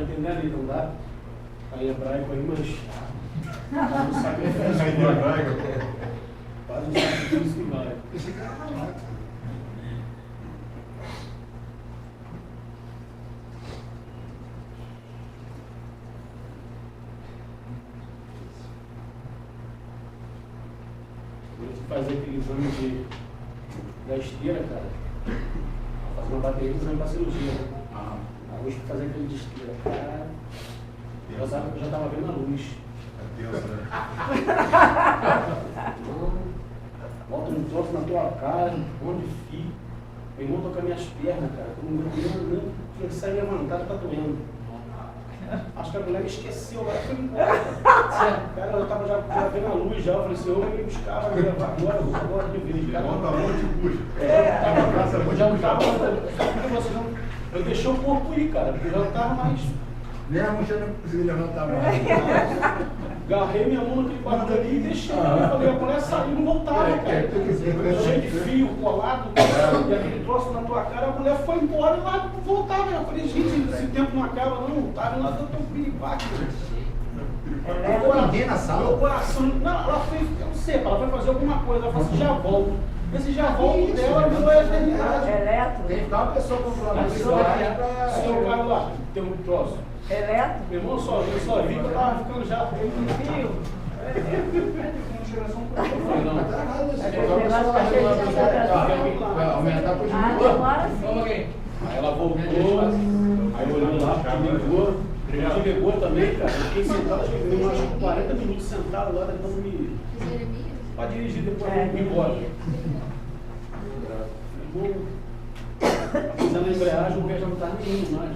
entender ali, não dá? Aí hebraico aí, mas faz um sacrifício que vai. Faz um sacrifício que vai. Fazer aquele exame da esteira, cara. Fazer uma bateria de exame para cirurgia. Aí hoje fazer aquele de esteira, cara. Eu já estava vendo a luz. É Deus, né? Bota um troço na tua cara, um monte de fio. Meu irmão toca minhas pernas, cara. Quando eu nem sair levantado, tá doendo. Acho que a mulher me esqueceu, agora foi embora. Cara, eu tava já vendo a luz já, eu falei assim, eu vou me buscar, vai me levar agora de vez. Levanta a mão e te puxa. Eu deixei o corpo ir, cara, porque eu já não tava mais. Nem a mão já não conseguia levantar mais. Agarrei minha mão naquele quadro ali e deixei. Eu falei, a mulher saiu e não voltava, cara. Cheio de fio, colado, e aquele troço na tua cara, a mulher foi embora e lá não voltava. Eu falei, gente, esse tempo não acaba, não. Tava lá tanto piripaque. Ficou ninguém na sala? Meu coração, não, ela foi, eu não sei, ela foi fazer alguma coisa, ela falou assim, já volto. Esse já volto dela virou a eternidade. Eletro? Tem que dar uma pessoa controlando isso. Senhor Carlos lá, tem um troço. Eletro? Meu irmão, eu só vi que eu tava ficando já fio. Aumentar por Agora sim. Aí ela voltou, aí olhando lá, me ligou também, cara. Eu fiquei sentado, acho que 40 minutos sentado lá, tentando me. Pra dirigir depois de ir embora. Pisando na embreagem, o pé já não tá nem indo mais.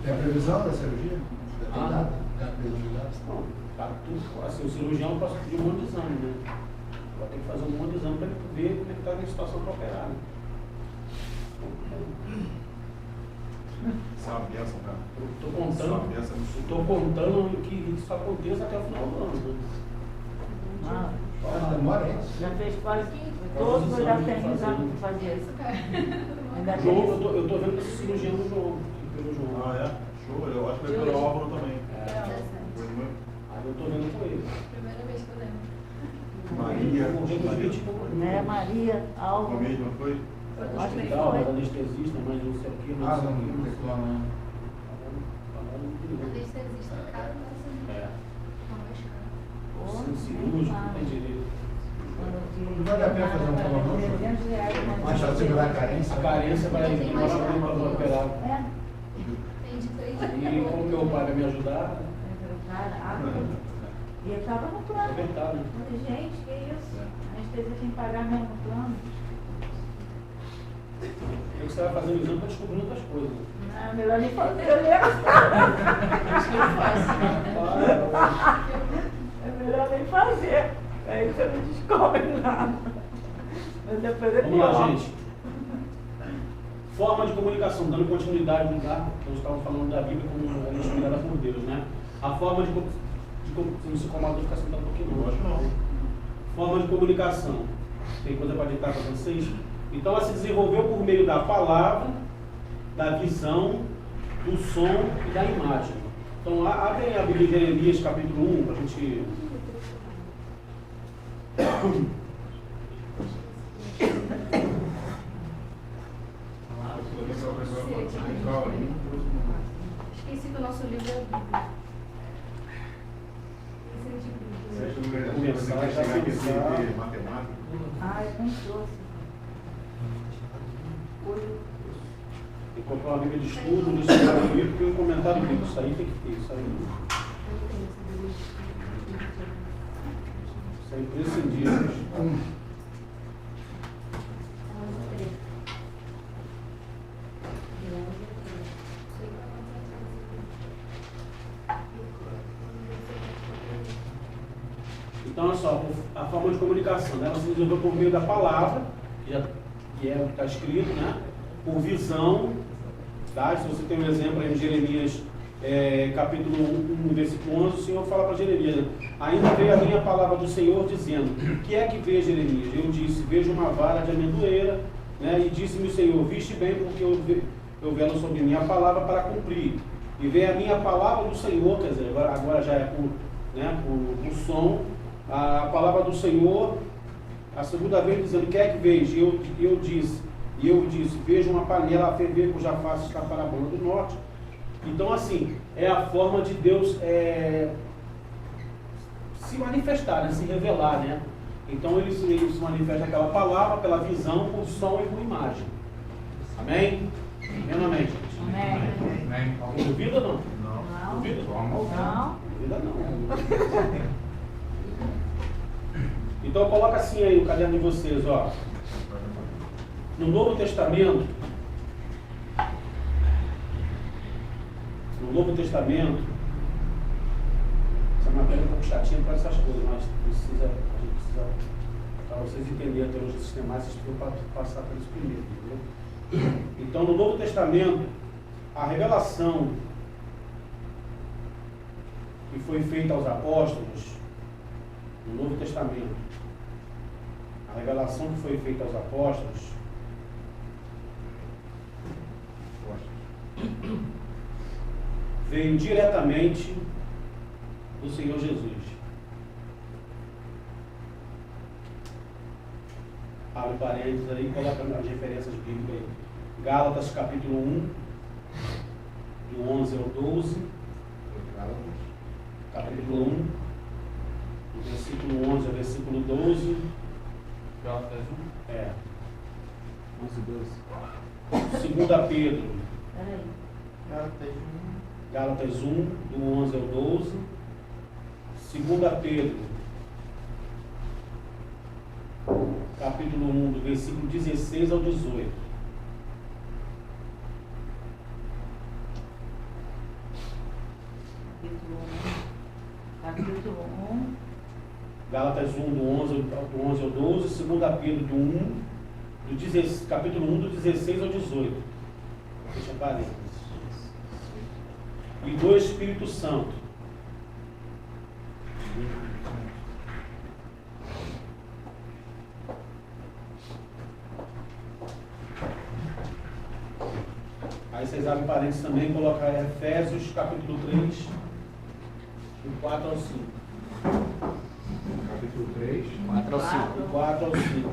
Tem a previsão da cirurgia? Tem Ah. data? Tem a previsão? Não, tá tudo. Assim, o cirurgião passa de um monte de exame, né? Vai ter que fazer um monte de exame para ele ver como é que está na situação para operar. Né? Isso é uma bênção, cara. Estou contando que isso aconteça até o final do ano. Né? Ah, Demora, hein? já fez quase todos já tem exame para fazer. Ainda tem João, isso. eu tô vendo esse cirurgião do João, pelo João. Ah, é? Show. Eu acho que vai pelo Álvaro também. Aí eu tô vendo com ele. Primeira vez que eu lembro. Maria. Né, Maria, Alva. Foi mesmo, não foi? Acho que Hospital, foi. anestesista, mas não sei o que, Ah, não sei não, o que. não tem como, né? Anestesista caro, mas É, não mais caro. centro cirúrgico, não tem direito. Não vale a pena fazer um plano mais para segurar a carência? A carência vai demorar muito para operar. É, Tem de 3 E como meu pai vai me ajudar, e eu estava no plano. aproveitar, né? Eu falei, gente, que isso? A anestesia tem que pagar mesmo no plano. E você vai fazendo exame para descobrir outras coisas. Não, melhor nem fazer, né? Isso que eu faço. É melhor nem fazer. Aí você não descobre nada. Mas depois é Vamos lá, pior. gente. Forma de comunicação, dando continuidade no lugar que nós estávamos falando da Bíblia como ela é inspirada por Deus, né? A forma de não se incomoda ficar sentado um pouquinho, não, acho não. Forma de comunicação. Tem coisa para ditar para vocês? Então ela se desenvolveu por meio da palavra, da visão, do som e da imagem. Então abre a Bíblia de Jeremias, capítulo 1, para a gente. Esqueci que o nosso livro é a Bíblia. Você acha que chegar aqui sem matemática? Ah, eu não trouxe. Tem que comprar uma Bíblia de estudo, um dicionário bíblico e um comentário bíblico. Isso aí tem que ter, isso aí. Isso é imprescindível. Então, olha só, a forma de comunicação, né? Ela se desenvolveu por meio da palavra, que é o que está escrito, né? Por visão, tá? Se você tem um exemplo aí em Jeremias, capítulo 1, versículo 11, o Senhor fala para Jeremias, né? Ainda veio a minha palavra do Senhor dizendo, o que é que vê, Jeremias? Eu disse, vejo uma vara de amendoeira, né? E disse-me o Senhor, viste bem, porque eu velo sobre minha palavra para cumprir. E vem a minha palavra do Senhor, quer dizer, agora já é por som, a palavra do Senhor, a segunda vez dizendo, quer que veja? E eu disse, vejo uma panela a ferver cuja face está para a banda do norte. Então, assim, é a forma de Deus se manifestar, né? Se revelar, né? Então, ele se manifesta pela palavra, pela visão, por som e por imagem. Amém? Amém ou amém, gente? Amém. Alguém duvida ou não? Não. Duvida? Não. Duvida não. Então, coloca assim aí o caderno de vocês, ó. No Novo Testamento, essa matéria é um pouco chatinha para essas coisas, mas a gente precisa, para vocês entenderem a teologia sistemática, vocês precisam passar por isso primeiro, entendeu? Então, no Novo Testamento, a revelação que foi feita aos apóstolos, no Novo Testamento, a revelação que foi feita aos apóstolos, veio diretamente do Senhor Jesus. Abre parênteses aí, coloca as referências bíblicas aí. Gálatas capítulo 1, do 11 ao 12. Capítulo 1, do versículo 11 ao versículo 12. Gálatas 1? É. 11 e 12. 2 Pedro. Peraí. Gálatas 1, do 11 ao 12. 2 Pedro, capítulo 1, do versículo 16 ao 18. Capítulo 1. Gálatas 1, do 11 ao 12. 2 Pedro, capítulo 1, do 16 ao 18. Fecha parênteses. E do Espírito Santo. Aí vocês abrem parênteses também e colocam Efésios capítulo 3, do 4 ao 5. Capítulo 3. 4 ao 5. Do 4 ao 5.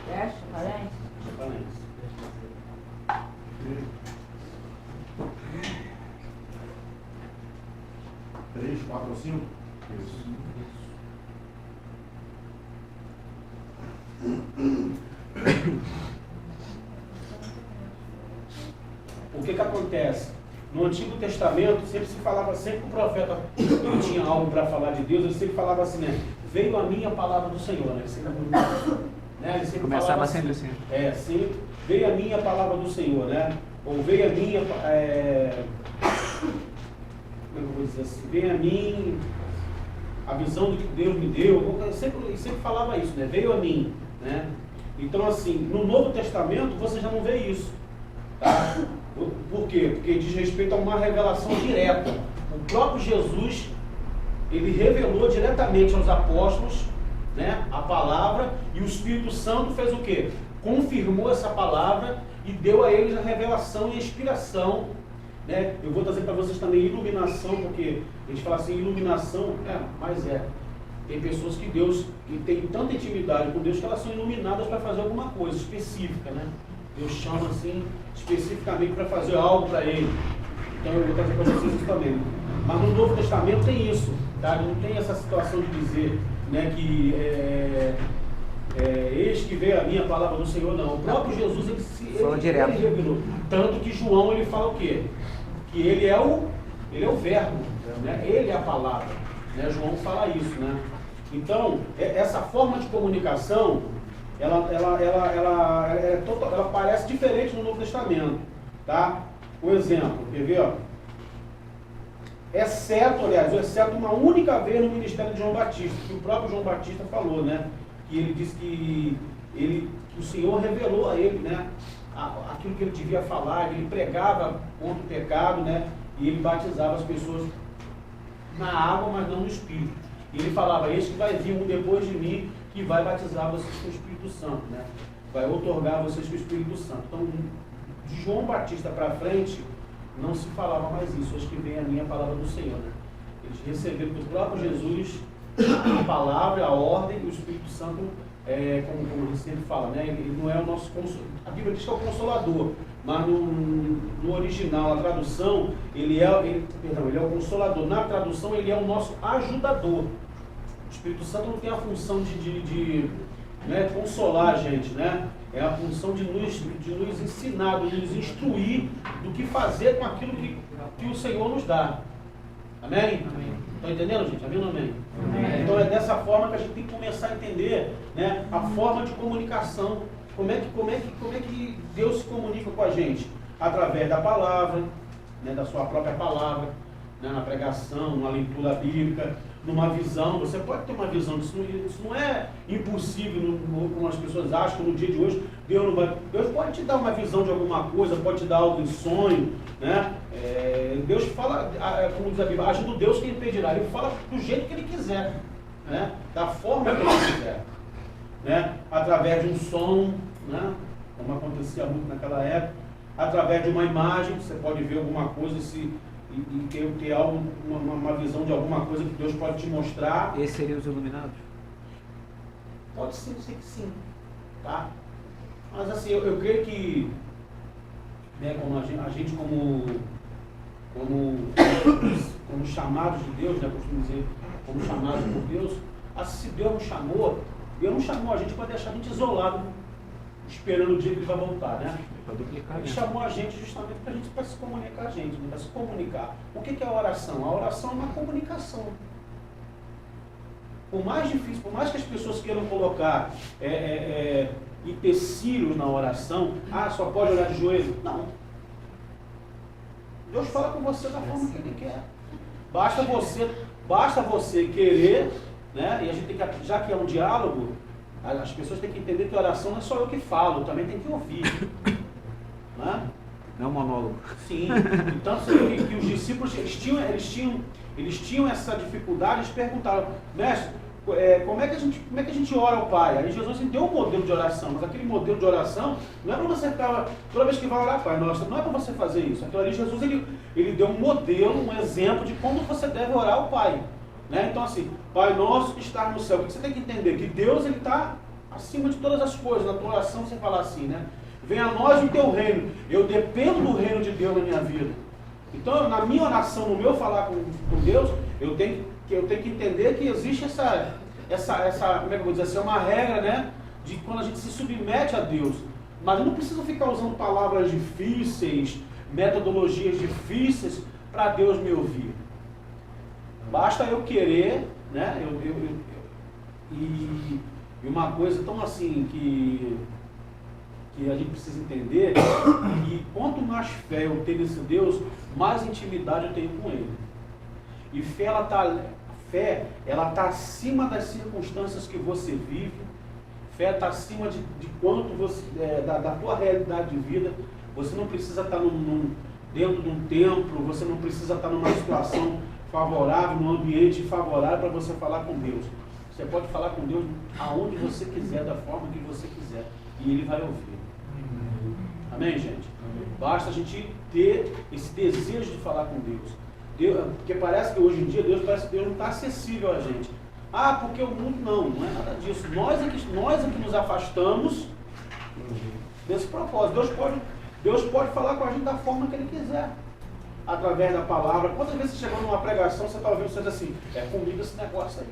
Fecha, parente. Fecha parênteses. 3, 4 ou 5? Isso. O que acontece? No Antigo Testamento, sempre se falava, sempre que o profeta tinha algo para falar de Deus, ele sempre falava assim, né? Veio a mim a palavra do Senhor, né? Ele sempre Começava falava sempre assim. Sempre. Veio a mim a palavra do Senhor, né? Ou veio a mim, como é que eu vou dizer assim? Veio a mim a visão do que Deus me deu. Ele sempre falava isso, né? Veio a mim, né? Então, assim, no Novo Testamento, você já não vê isso, tá? Por quê? Porque diz respeito a uma revelação direta. O próprio Jesus, ele revelou diretamente aos apóstolos, né, a palavra, e o Espírito Santo fez o quê? Confirmou essa palavra e deu a eles a revelação e a inspiração, né? Eu vou trazer para vocês também iluminação, porque a gente fala assim, iluminação, mas tem pessoas que Deus, que tem tanta intimidade com Deus que elas são iluminadas para fazer alguma coisa específica, né? Deus chama assim, especificamente para fazer algo para ele. Então eu vou trazer para vocês isso também. Mas no Novo Testamento tem isso, tá? Não tem essa situação de dizer, né, que eis que veio a minha palavra do Senhor, não. O próprio Jesus, ele revelou. Tanto que João, ele fala o quê? Que ele é o verbo, né? Ele é a palavra, né? João fala isso, né? Então, essa forma de comunicação, ela parece diferente no Novo Testamento, tá? Um exemplo, quer ver, ó? Exceto uma única vez no ministério de João Batista, que o próprio João Batista falou, né? Que ele disse que o Senhor revelou a ele, né? Aquilo que ele devia falar, ele pregava contra o pecado, né? E ele batizava as pessoas na água, mas não no Espírito. E ele falava, esse que vai vir um depois de mim, que vai batizar vocês com o Espírito Santo, né? Vai outorgar vocês com o Espírito Santo. Então, de João Batista para frente, não se falava mais isso. Acho que vem a minha palavra do Senhor, né? Eles receberam do próprio Jesus a palavra, a ordem, e o Espírito Santo, como a gente sempre fala, né? Ele não é o nosso consolador. A Bíblia diz que é o consolador, mas no original, a tradução, ele é o consolador. Na tradução, ele é o nosso ajudador. O Espírito Santo não tem a função de consolar a gente, né? É a função de nos ensinar, de nos instruir do que fazer com aquilo que o Senhor nos dá. Amém? Estão entendendo, gente? Amém ou não amém? Amém. Então é dessa forma que a gente tem que começar a entender, né, a forma de comunicação. Como é que Deus se comunica com a gente? Através da palavra, né, da sua própria palavra, né, na pregação, na leitura bíblica, numa visão. Você pode ter uma visão, isso não é impossível, como as pessoas acham que no dia de hoje Deus pode te dar uma visão de alguma coisa, pode te dar algo em sonho, né? Deus fala, como diz a Bíblia, ajuda o Deus que impedirá. Ele fala do jeito que Ele quiser, né? Da forma que Ele quiser, né? Através de um som, né? Como acontecia muito naquela época, através de uma imagem, você pode ver alguma coisa e ter algo, uma visão de alguma coisa que Deus pode te mostrar. Esses seriam os iluminados? Pode ser que sim, tá? Mas assim, eu creio que, né, como a gente como chamados de Deus, né, costumo dizer, como chamados por Deus, assim, se Deus não chamou a gente para deixar a gente isolado, esperando o dia que Ele vai voltar, né? Ele chamou a gente justamente para se comunicar a gente, para se comunicar. O que é a oração? A oração é uma comunicação. Por mais difícil, por mais que as pessoas queiram colocar empecilhos na oração, só pode orar de joelho. Não. Deus fala com você da forma que Ele quer. Basta você querer, né? E a gente tem que, já que é um diálogo, as pessoas têm que entender que a oração não é só eu que falo, também tem que ouvir. Né? Não é um monólogo. Sim. Então, você vê que os discípulos, eles tinham essa dificuldade, eles perguntaram, mestre, como é que a gente ora ao Pai? Aí Jesus deu um modelo de oração, mas aquele modelo de oração não é para você ficar, toda vez que vai orar, Pai Nosso, não é para você fazer isso. Aquilo ali, Jesus, ele deu um modelo, um exemplo de como você deve orar ao Pai. Né? Então assim, Pai Nosso que está no céu, o que você tem que entender? Que Deus está acima de todas as coisas. Na tua oração você fala assim, né? Venha a nós o teu reino. Eu dependo do reino de Deus na minha vida. Então, na minha oração, no meu falar com Deus, eu tenho que entender que existe essa como é que eu vou dizer assim, uma regra, né? De quando a gente se submete a Deus. Mas eu não preciso ficar usando palavras difíceis, metodologias difíceis para Deus me ouvir. Basta eu querer, né? E uma coisa tão assim que a gente precisa entender, que quanto mais fé eu tenho nesse Deus, mais intimidade eu tenho com Ele. E fé, ela tá acima das circunstâncias que você vive. Fé está acima de quanto você, da tua realidade de vida. Você não precisa estar dentro de um templo, você não precisa estar numa situação favorável, num ambiente favorável para você falar com Deus. Você pode falar com Deus aonde você quiser, da forma que você quiser, e Ele vai ouvir. Amém, gente? Basta a gente ter esse desejo de falar com Deus. Porque parece que hoje em dia Deus não está acessível a gente. Porque o mundo não é nada disso. Nós é que nos afastamos desse propósito. Deus pode falar com a gente da forma que Ele quiser. Através da palavra. Quantas vezes você chegou numa pregação, você está ouvindo, você diz assim, comigo esse negócio aí.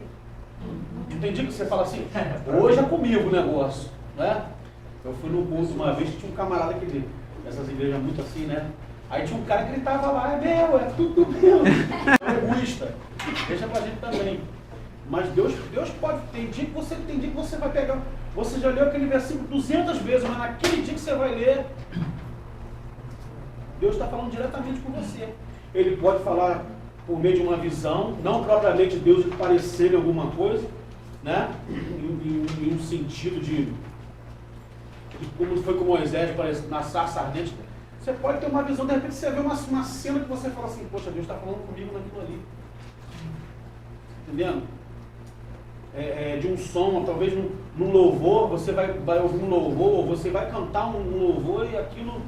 Entendi que você fala assim, hoje é comigo o negócio, né? Eu fui no culto uma vez que tinha um camarada que essas igrejas muito assim, né? Aí tinha um cara que gritava lá, é meu, é tudo meu. É egoísta. Deixa pra gente também. Mas Deus pode, tem dia que você vai pegar, você já leu aquele versículo 200 vezes, mas naquele dia que você vai ler, Deus está falando diretamente com você. Ele pode falar por meio de uma visão, não propriamente Deus parecer em alguma coisa, né? Em um sentido de como foi com Moisés, na sarça ardente. Você pode ter uma visão, de repente você vê uma cena que você fala assim, poxa, Deus está falando comigo naquilo ali. Entendendo? de um som, talvez num louvor, você vai ouvir um louvor, você vai cantar um louvor e aquilo,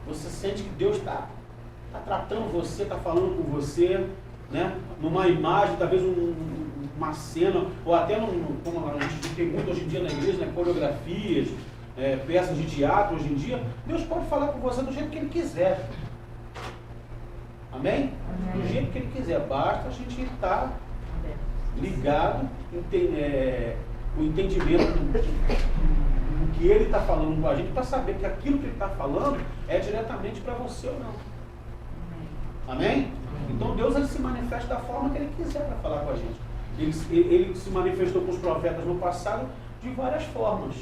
você sente que Deus está tratando você, está falando com você, né? Numa imagem, talvez uma cena, ou até como a gente tem muito hoje em dia na igreja, né? Coreografias, peças de teatro hoje em dia, Deus pode falar com você do jeito que Ele quiser. Amém? Do jeito que Ele quiser, basta a gente estar ligado, o entendimento do que Ele está falando com a gente, para saber que aquilo que Ele está falando é diretamente para você ou não. Amém? Então Deus, Ele se manifesta da forma que Ele quiser para falar com a gente. Ele se manifestou com os profetas no passado de várias formas,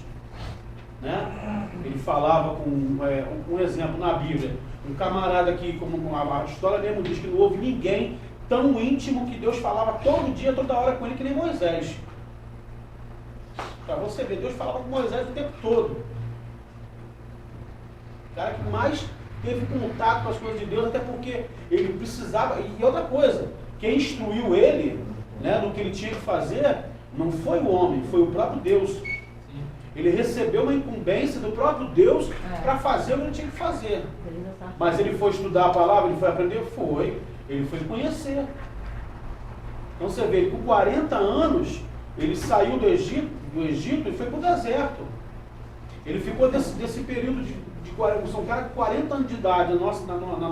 né? Ele falava com um exemplo na Bíblia, um camarada que, como a história mesmo diz, que não houve ninguém tão íntimo que Deus falava todo dia, toda hora com ele, que nem Moisés. Para você ver, Deus falava com Moisés o tempo todo. O cara que mais teve contato com as coisas de Deus, até porque ele precisava. E outra coisa, quem instruiu ele, né, no que ele tinha que fazer, não foi o homem, foi o próprio Deus. Ele recebeu uma incumbência do próprio Deus para fazer o que ele tinha que fazer. Mas ele foi estudar a palavra, ele foi aprender? Foi. Ele foi conhecer. Então você vê, com 40 anos, ele saiu do Egito e foi para o deserto. Ele ficou desse período de 40, são um cara com 40 anos de idade, na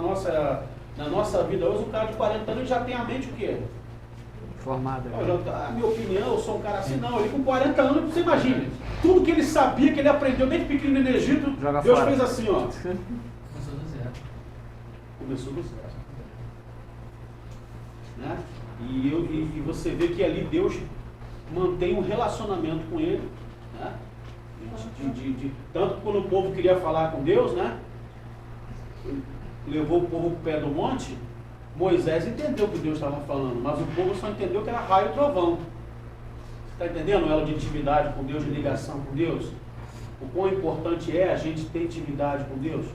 nossa vida hoje, um cara de 40 anos já tem a mente o quê? Formada. A minha opinião, eu sou um cara assim, não, ele com 40 anos, você imagina, tudo que ele sabia, que ele aprendeu desde pequeno no Egito, Joga Deus fora. fez assim, ó. Começou do zero. Começou do zero. Né? E você vê que ali Deus mantém um relacionamento com ele, né? Tanto que quando o povo queria falar com Deus, né? Levou o povo para o pé do monte, Moisés entendeu o que Deus estava falando, mas o povo só entendeu que era raio e trovão. Você está entendendo o elo de intimidade com Deus, de ligação com Deus? O quão importante é a gente ter intimidade com Deus?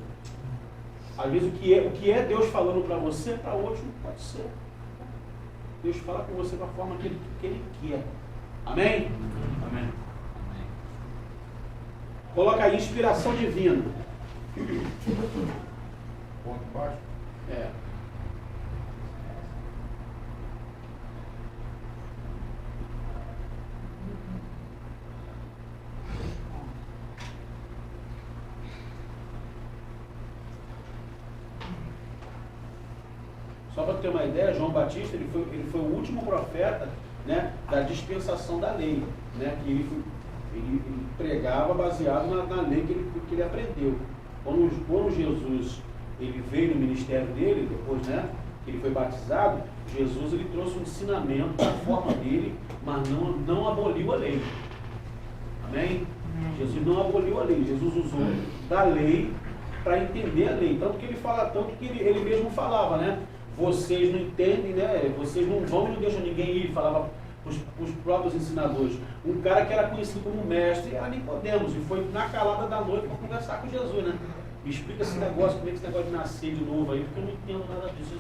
Às vezes o que é Deus falando para você, para outros não pode ser. Deus fala com você da forma que Ele quer. Amém? Amém. Coloca aí, inspiração divina. Ponto baixo. Só para ter uma ideia, João Batista ele foi o último profeta, né, da dispensação da lei, né, que ele pregava baseado na lei que ele aprendeu. Quando Jesus ele veio no ministério dele, depois, né, que ele foi batizado, Jesus ele trouxe um ensinamento da forma dele, mas não aboliu a lei. Amém? Jesus não aboliu a lei, Jesus usou da lei para entender a lei. Tanto que ele fala, tanto que ele mesmo falava, né? Vocês não entendem, né? Vocês não vão e não deixam ninguém ir, falava os próprios ensinadores. Um cara que era conhecido como mestre era Nicodemos, e foi na calada da noite para conversar com Jesus, né? Me explica esse negócio, como é que esse negócio de nascer de novo aí, porque eu não entendo nada disso.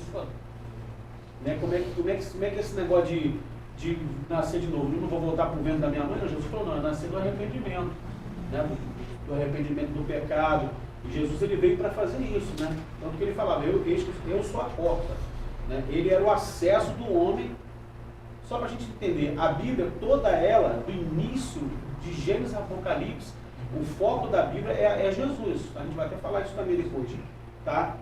Né? Como é que esse negócio de nascer de novo? Eu não vou voltar para o ventre da minha mãe, não. Jesus falou, não, é nascer do arrependimento, né? Do arrependimento do pecado. E Jesus ele veio para fazer isso, né? Tanto que ele falava, eu sou a porta. Né? Ele era o acesso do homem. Só para a gente entender, a Bíblia, toda ela, do início de Gênesis a Apocalipse, o foco da Bíblia é Jesus. A gente vai até falar isso também depois, tá?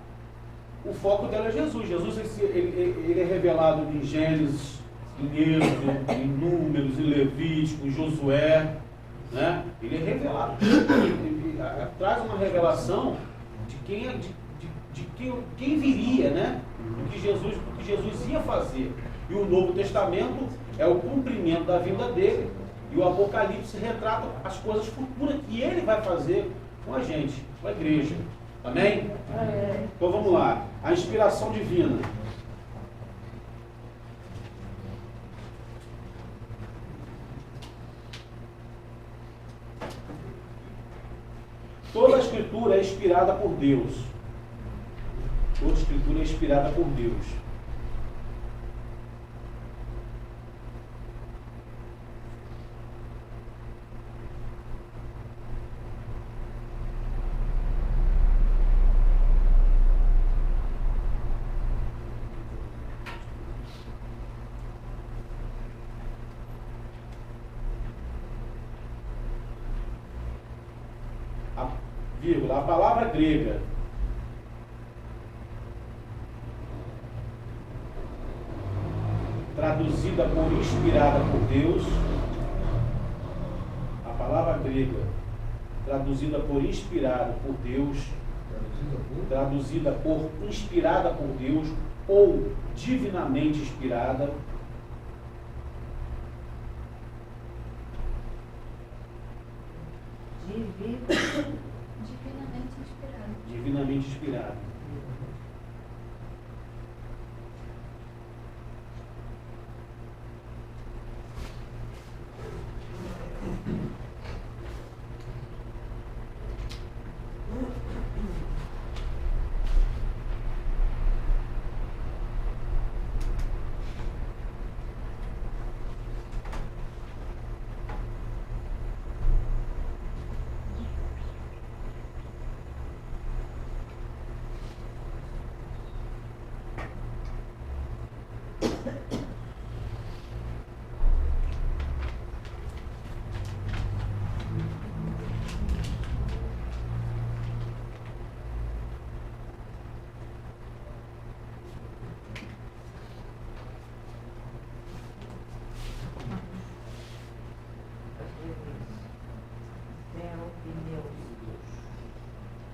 O foco dela é Jesus. Jesus ele é revelado em Gênesis, em Êxodo, em Números, em Levítico, em Josué, né? Ele é revelado. Ele traz uma revelação de quem viria, né? Do que Jesus ia fazer. E o Novo Testamento é o cumprimento da vida dele. E o Apocalipse retrata as coisas futuras que ele vai fazer com a gente, com a igreja. Amém? Então vamos lá. A inspiração divina. Toda a Escritura é inspirada por Deus. Toda a Escritura é inspirada por Deus. vírgula, a palavra grega traduzida por inspirada por Deus, a palavra grega traduzida por inspirada por Deus, traduzida por inspirada por Deus ou divinamente inspirada, Divinamente inspirado. divinamente inspirada.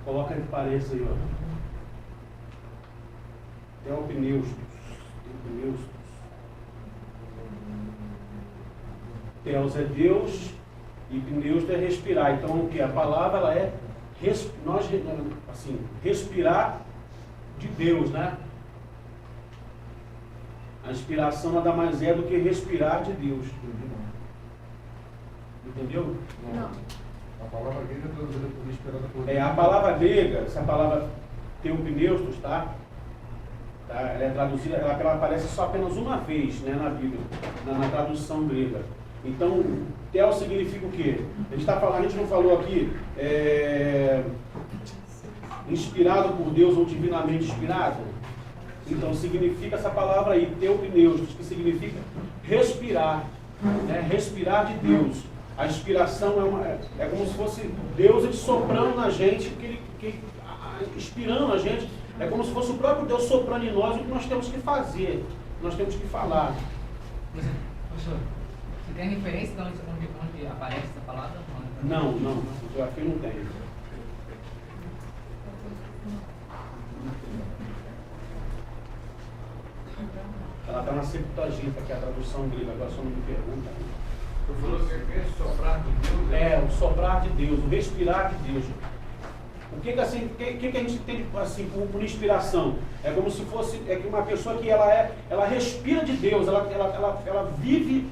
Coloca entre parênteses aí, ó. Theopneustos. Theos é Deus e pneus é respirar. Então, o que? A palavra ela é respirar de Deus, né? A inspiração nada mais é do que respirar de Deus. Entendeu? Não. A palavra grega é traduzida por inspirada por Deus. É, a palavra grega, essa palavra theopneustos, tá? Ela é traduzida, ela aparece só apenas uma vez, né, na Bíblia, na tradução grega. Então, theo significa o quê? A gente não falou aqui, inspirado por Deus ou divinamente inspirado? Então, significa essa palavra aí, theopneustos, que significa respirar, né? Respirar de Deus. A inspiração é como se fosse Deus ele soprando na gente, inspirando a gente. É como se fosse o próprio Deus soprando em nós o que nós temos que fazer, nós temos que falar. Professor, você tem referência de onde aparece essa palavra? Não, aqui não tem. Ela está na Septuaginta, que é a tradução grega, agora só não me pergunta. Tu falou que é soprar de Deus? É, o soprar de Deus, o respirar de Deus. O que a gente entende assim, por inspiração? É como se fosse uma pessoa que ela respira de Deus, ela vive,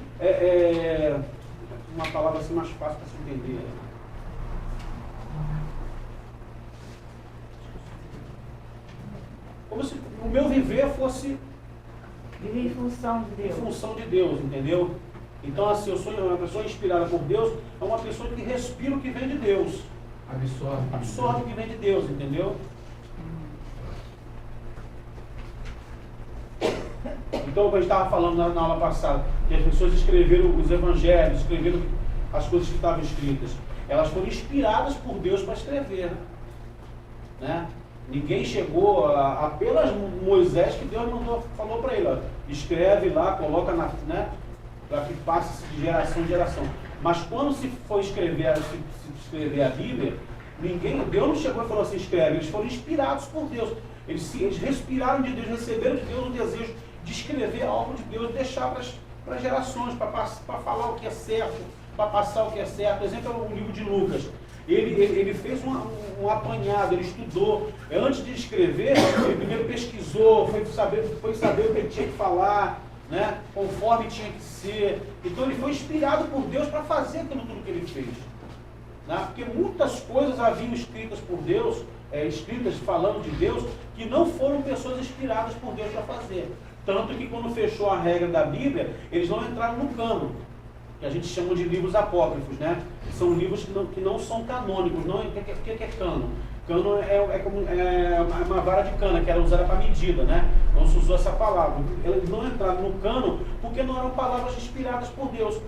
uma palavra assim mais fácil para se entender. Como se o meu viver fosse Vive em função de em Deus. função de Deus, entendeu? Então, assim, eu sou uma pessoa inspirada por Deus, é uma pessoa que respira o que vem de Deus. Absorve o que vem de Deus, entendeu? Então, como a gente estava falando na aula passada, que as pessoas escreveram os evangelhos, escreveram as coisas que estavam escritas. Elas foram inspiradas por Deus para escrever. Né? Ninguém chegou apenas Moisés que Deus falou para ele, ó, escreve lá, coloca para que passe de geração em geração. Mas quando se for escrever a Bíblia, Deus não chegou e falou assim, escreve. Eles foram inspirados por Deus. Eles respiraram de Deus, receberam de Deus o desejo de escrever algo de Deus, deixar para as gerações, para falar o que é certo, para passar o que é certo. Por exemplo, é o livro de Lucas. Ele fez um apanhado, ele estudou. Antes de escrever, ele primeiro pesquisou, foi saber o que ele tinha que falar, né? Conforme tinha que ser. Então ele foi inspirado por Deus para fazer aquilo tudo que ele fez. Né? Porque muitas coisas haviam escritas por Deus, escritas falando de Deus, que não foram pessoas inspiradas por Deus para fazer. Tanto que quando fechou a regra da Bíblia, eles não entraram no cânon, que a gente chama de livros apócrifos, né? São livros que não são canônicos. O que é cânon? Cânon é uma vara de cana que era usada para medida, né? Não se usou essa palavra. Eles não entraram no cânon porque não eram palavras inspiradas por Deus.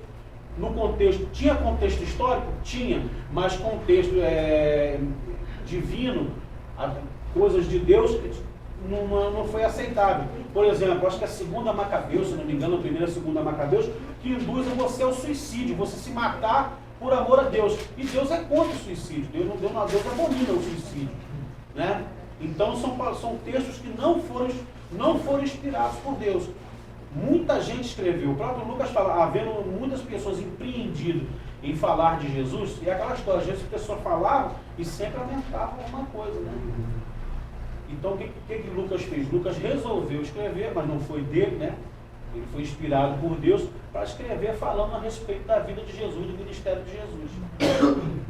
No contexto, tinha contexto histórico? Tinha, mas contexto divino, coisas de Deus, não foi aceitável. Por exemplo, acho que a 2 Macabeus, se não me engano, a 1ª e 2 Macabeus, que induzem você ao suicídio, você se matar por amor a Deus. E Deus é contra o suicídio. Deus abomina o suicídio. Né? Então são textos que não foram inspirados por Deus. Muita gente escreveu. O próprio Lucas fala, havendo muitas pessoas empreendidas em falar de Jesus, e aquela história, às vezes a pessoa falava e sempre aumentavam alguma coisa. Né? Então o que Lucas fez? Lucas resolveu escrever, mas não foi dele, né? Ele foi inspirado por Deus para escrever falando a respeito da vida de Jesus, do ministério de Jesus.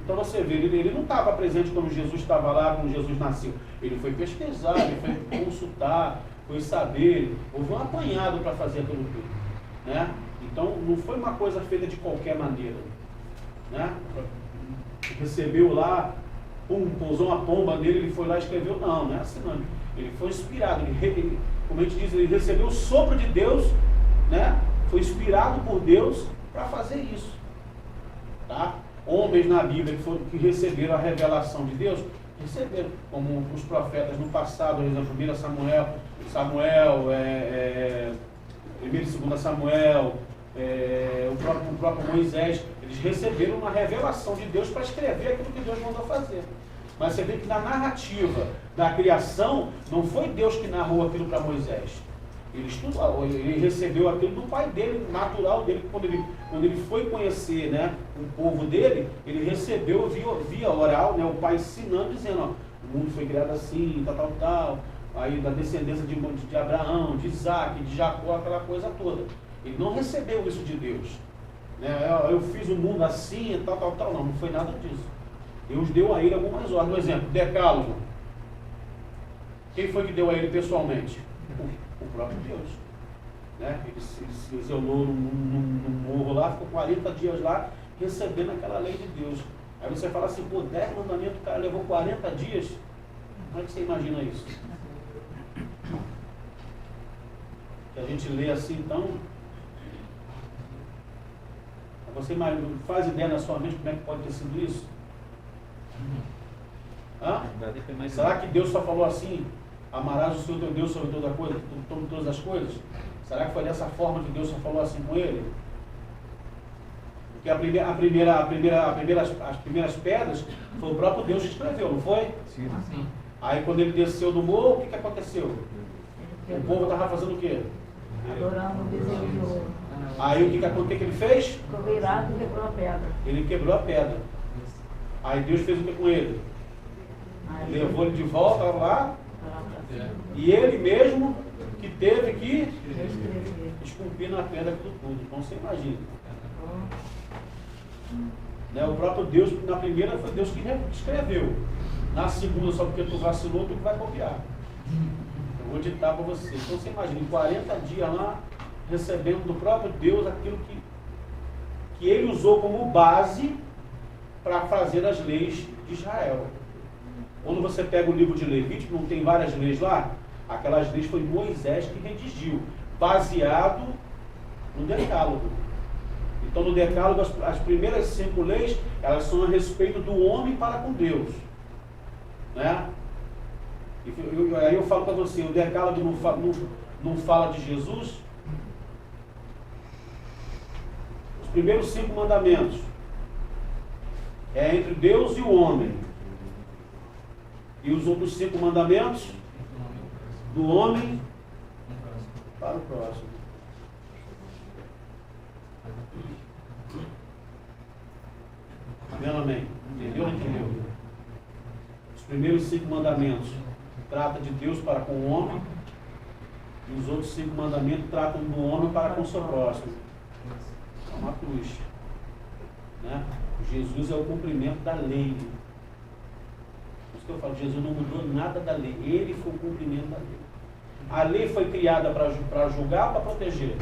Então você vê, ele não estava presente quando Jesus estava lá, quando Jesus nasceu. Ele foi pesquisar, ele foi consultar, foi saber, houve um apanhado para fazer aquilo tudo. Né? Então não foi uma coisa feita de qualquer maneira. Né? Recebeu lá, pousou uma pomba nele, ele foi lá e escreveu. Não é assim não. Ele foi inspirado, ele, como a gente diz, ele recebeu o sopro de Deus, né? Foi inspirado por Deus para fazer isso. Tá? Homens na Bíblia que receberam a revelação de Deus, receberam, como os profetas no passado, por exemplo, 1 Samuel, 1 e 2 Samuel, o próprio Moisés, eles receberam uma revelação de Deus para escrever aquilo que Deus mandou fazer. Mas você vê que na narrativa da criação, não foi Deus que narrou aquilo para Moisés. Ele recebeu aquilo do pai dele, natural dele, quando ele foi conhecer, né, o povo dele, ele recebeu via oral, né, o pai ensinando, dizendo, ó, o mundo foi criado assim, tal, aí da descendência de Abraão, de Isaac, de Jacó, aquela coisa toda. Ele não recebeu isso de Deus. Né, eu fiz o mundo assim, tal, não foi nada disso. Deus deu a ele algumas ordens. Por exemplo, Decálogo. Quem foi que deu a ele pessoalmente? O próprio Deus. Né? Ele se isolou num morro lá, ficou 40 dias lá, recebendo aquela lei de Deus. Aí você fala assim, 10 mandamentos, o cara levou 40 dias. Como é que você imagina isso? Que a gente lê assim, então... Você faz ideia na sua mente como é que pode ter sido isso? Será que Deus só falou assim, amarás o Senhor teu Deus sobre toda coisa, sobre todas as coisas? Será que foi dessa forma que Deus só falou assim com ele? Porque as primeiras pedras foi o próprio Deus que escreveu, não foi? Sim. Aí quando ele desceu do morro, o que aconteceu? O povo estava fazendo o quê? Adorando o bezerro de ouro. Aí o que ele fez? Ficou virado e quebrou a pedra. Ele quebrou a pedra. Aí Deus fez o que com ele? Levou ele de volta lá, e ele mesmo que teve que esculpir na pedra aquilo tudo. Então você imagina. Né? O próprio Deus, na primeira foi Deus que escreveu. Na segunda, só porque tu vacilou, tu vai copiar. Eu vou ditar para você. Então você imagina, 40 dias lá, recebendo do próprio Deus aquilo que ele usou como base para fazer as leis de Israel. Quando você pega o livro de Levítico, não tem várias leis lá? Aquelas leis foi Moisés que redigiu, baseado no Decálogo. Então no Decálogo, as primeiras 5 leis, elas são a respeito do homem para com Deus. Né? Aí eu falo para você, o Decálogo não fala de Jesus? Os primeiros 5 mandamentos é entre Deus e o homem. E os outros 5 mandamentos? Do homem para o próximo. Amém, amém? Entendeu ou não entendeu? Os primeiros 5 mandamentos tratam de Deus para com o homem. E os outros 5 mandamentos tratam do homem para com o seu próximo. É uma cruz. Né? Jesus é o cumprimento da lei. Por isso que eu falo, Jesus não mudou nada da lei. Ele foi o cumprimento da lei. A lei foi criada para julgar ou para proteger?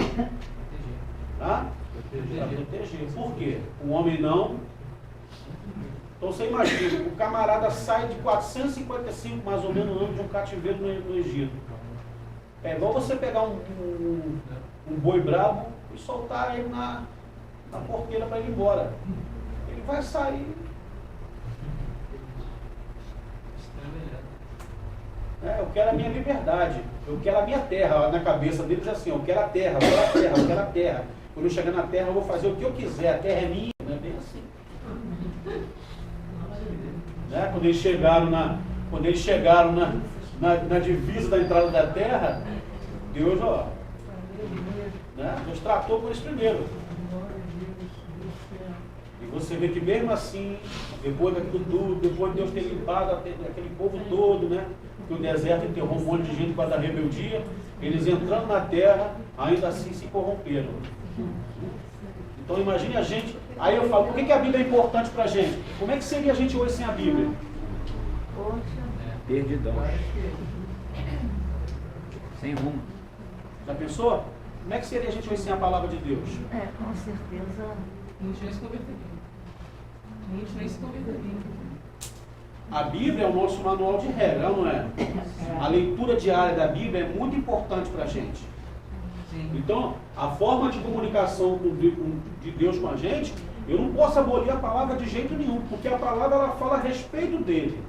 Tá? Para proteger. Por quê? O homem não. Então você imagina, o camarada sai de 455 mais ou menos anos de um cativeiro no Egito. É igual você pegar um boi bravo e soltar ele na porteira para ele ir embora. Ele vai sair. Eu quero a minha liberdade, eu quero a minha terra. Na cabeça deles é assim, eu quero a terra, eu quero a terra, eu quero a terra. Quando eu chegar na terra eu vou fazer o que eu quiser, a terra é minha. Não é bem assim. Né? Quando eles chegaram na divisa da entrada da terra, Deus, né? Deus tratou com eles primeiro. E você vê que mesmo assim, depois daquilo tudo, depois de Deus ter limpado aquele povo todo, né? Que o deserto enterrou um monte de gente para dar rebeldia, eles entrando na terra, ainda assim se corromperam. Então imagine a gente, aí eu falo, por que a Bíblia é importante para a gente? Como é que seria a gente hoje sem a Bíblia? Perdidão. Sem rumo. Já pensou? Como é que seria a gente hoje sem a palavra de Deus? Com certeza. Muitos nem se converteriam. Muitos nem se converteriam. A Bíblia é o nosso manual de regra, não é? A leitura diária da Bíblia é muito importante para a gente. Sim. Então, a forma de comunicação de Deus com a gente, eu não posso abolir a palavra de jeito nenhum, porque a palavra ela fala a respeito dele.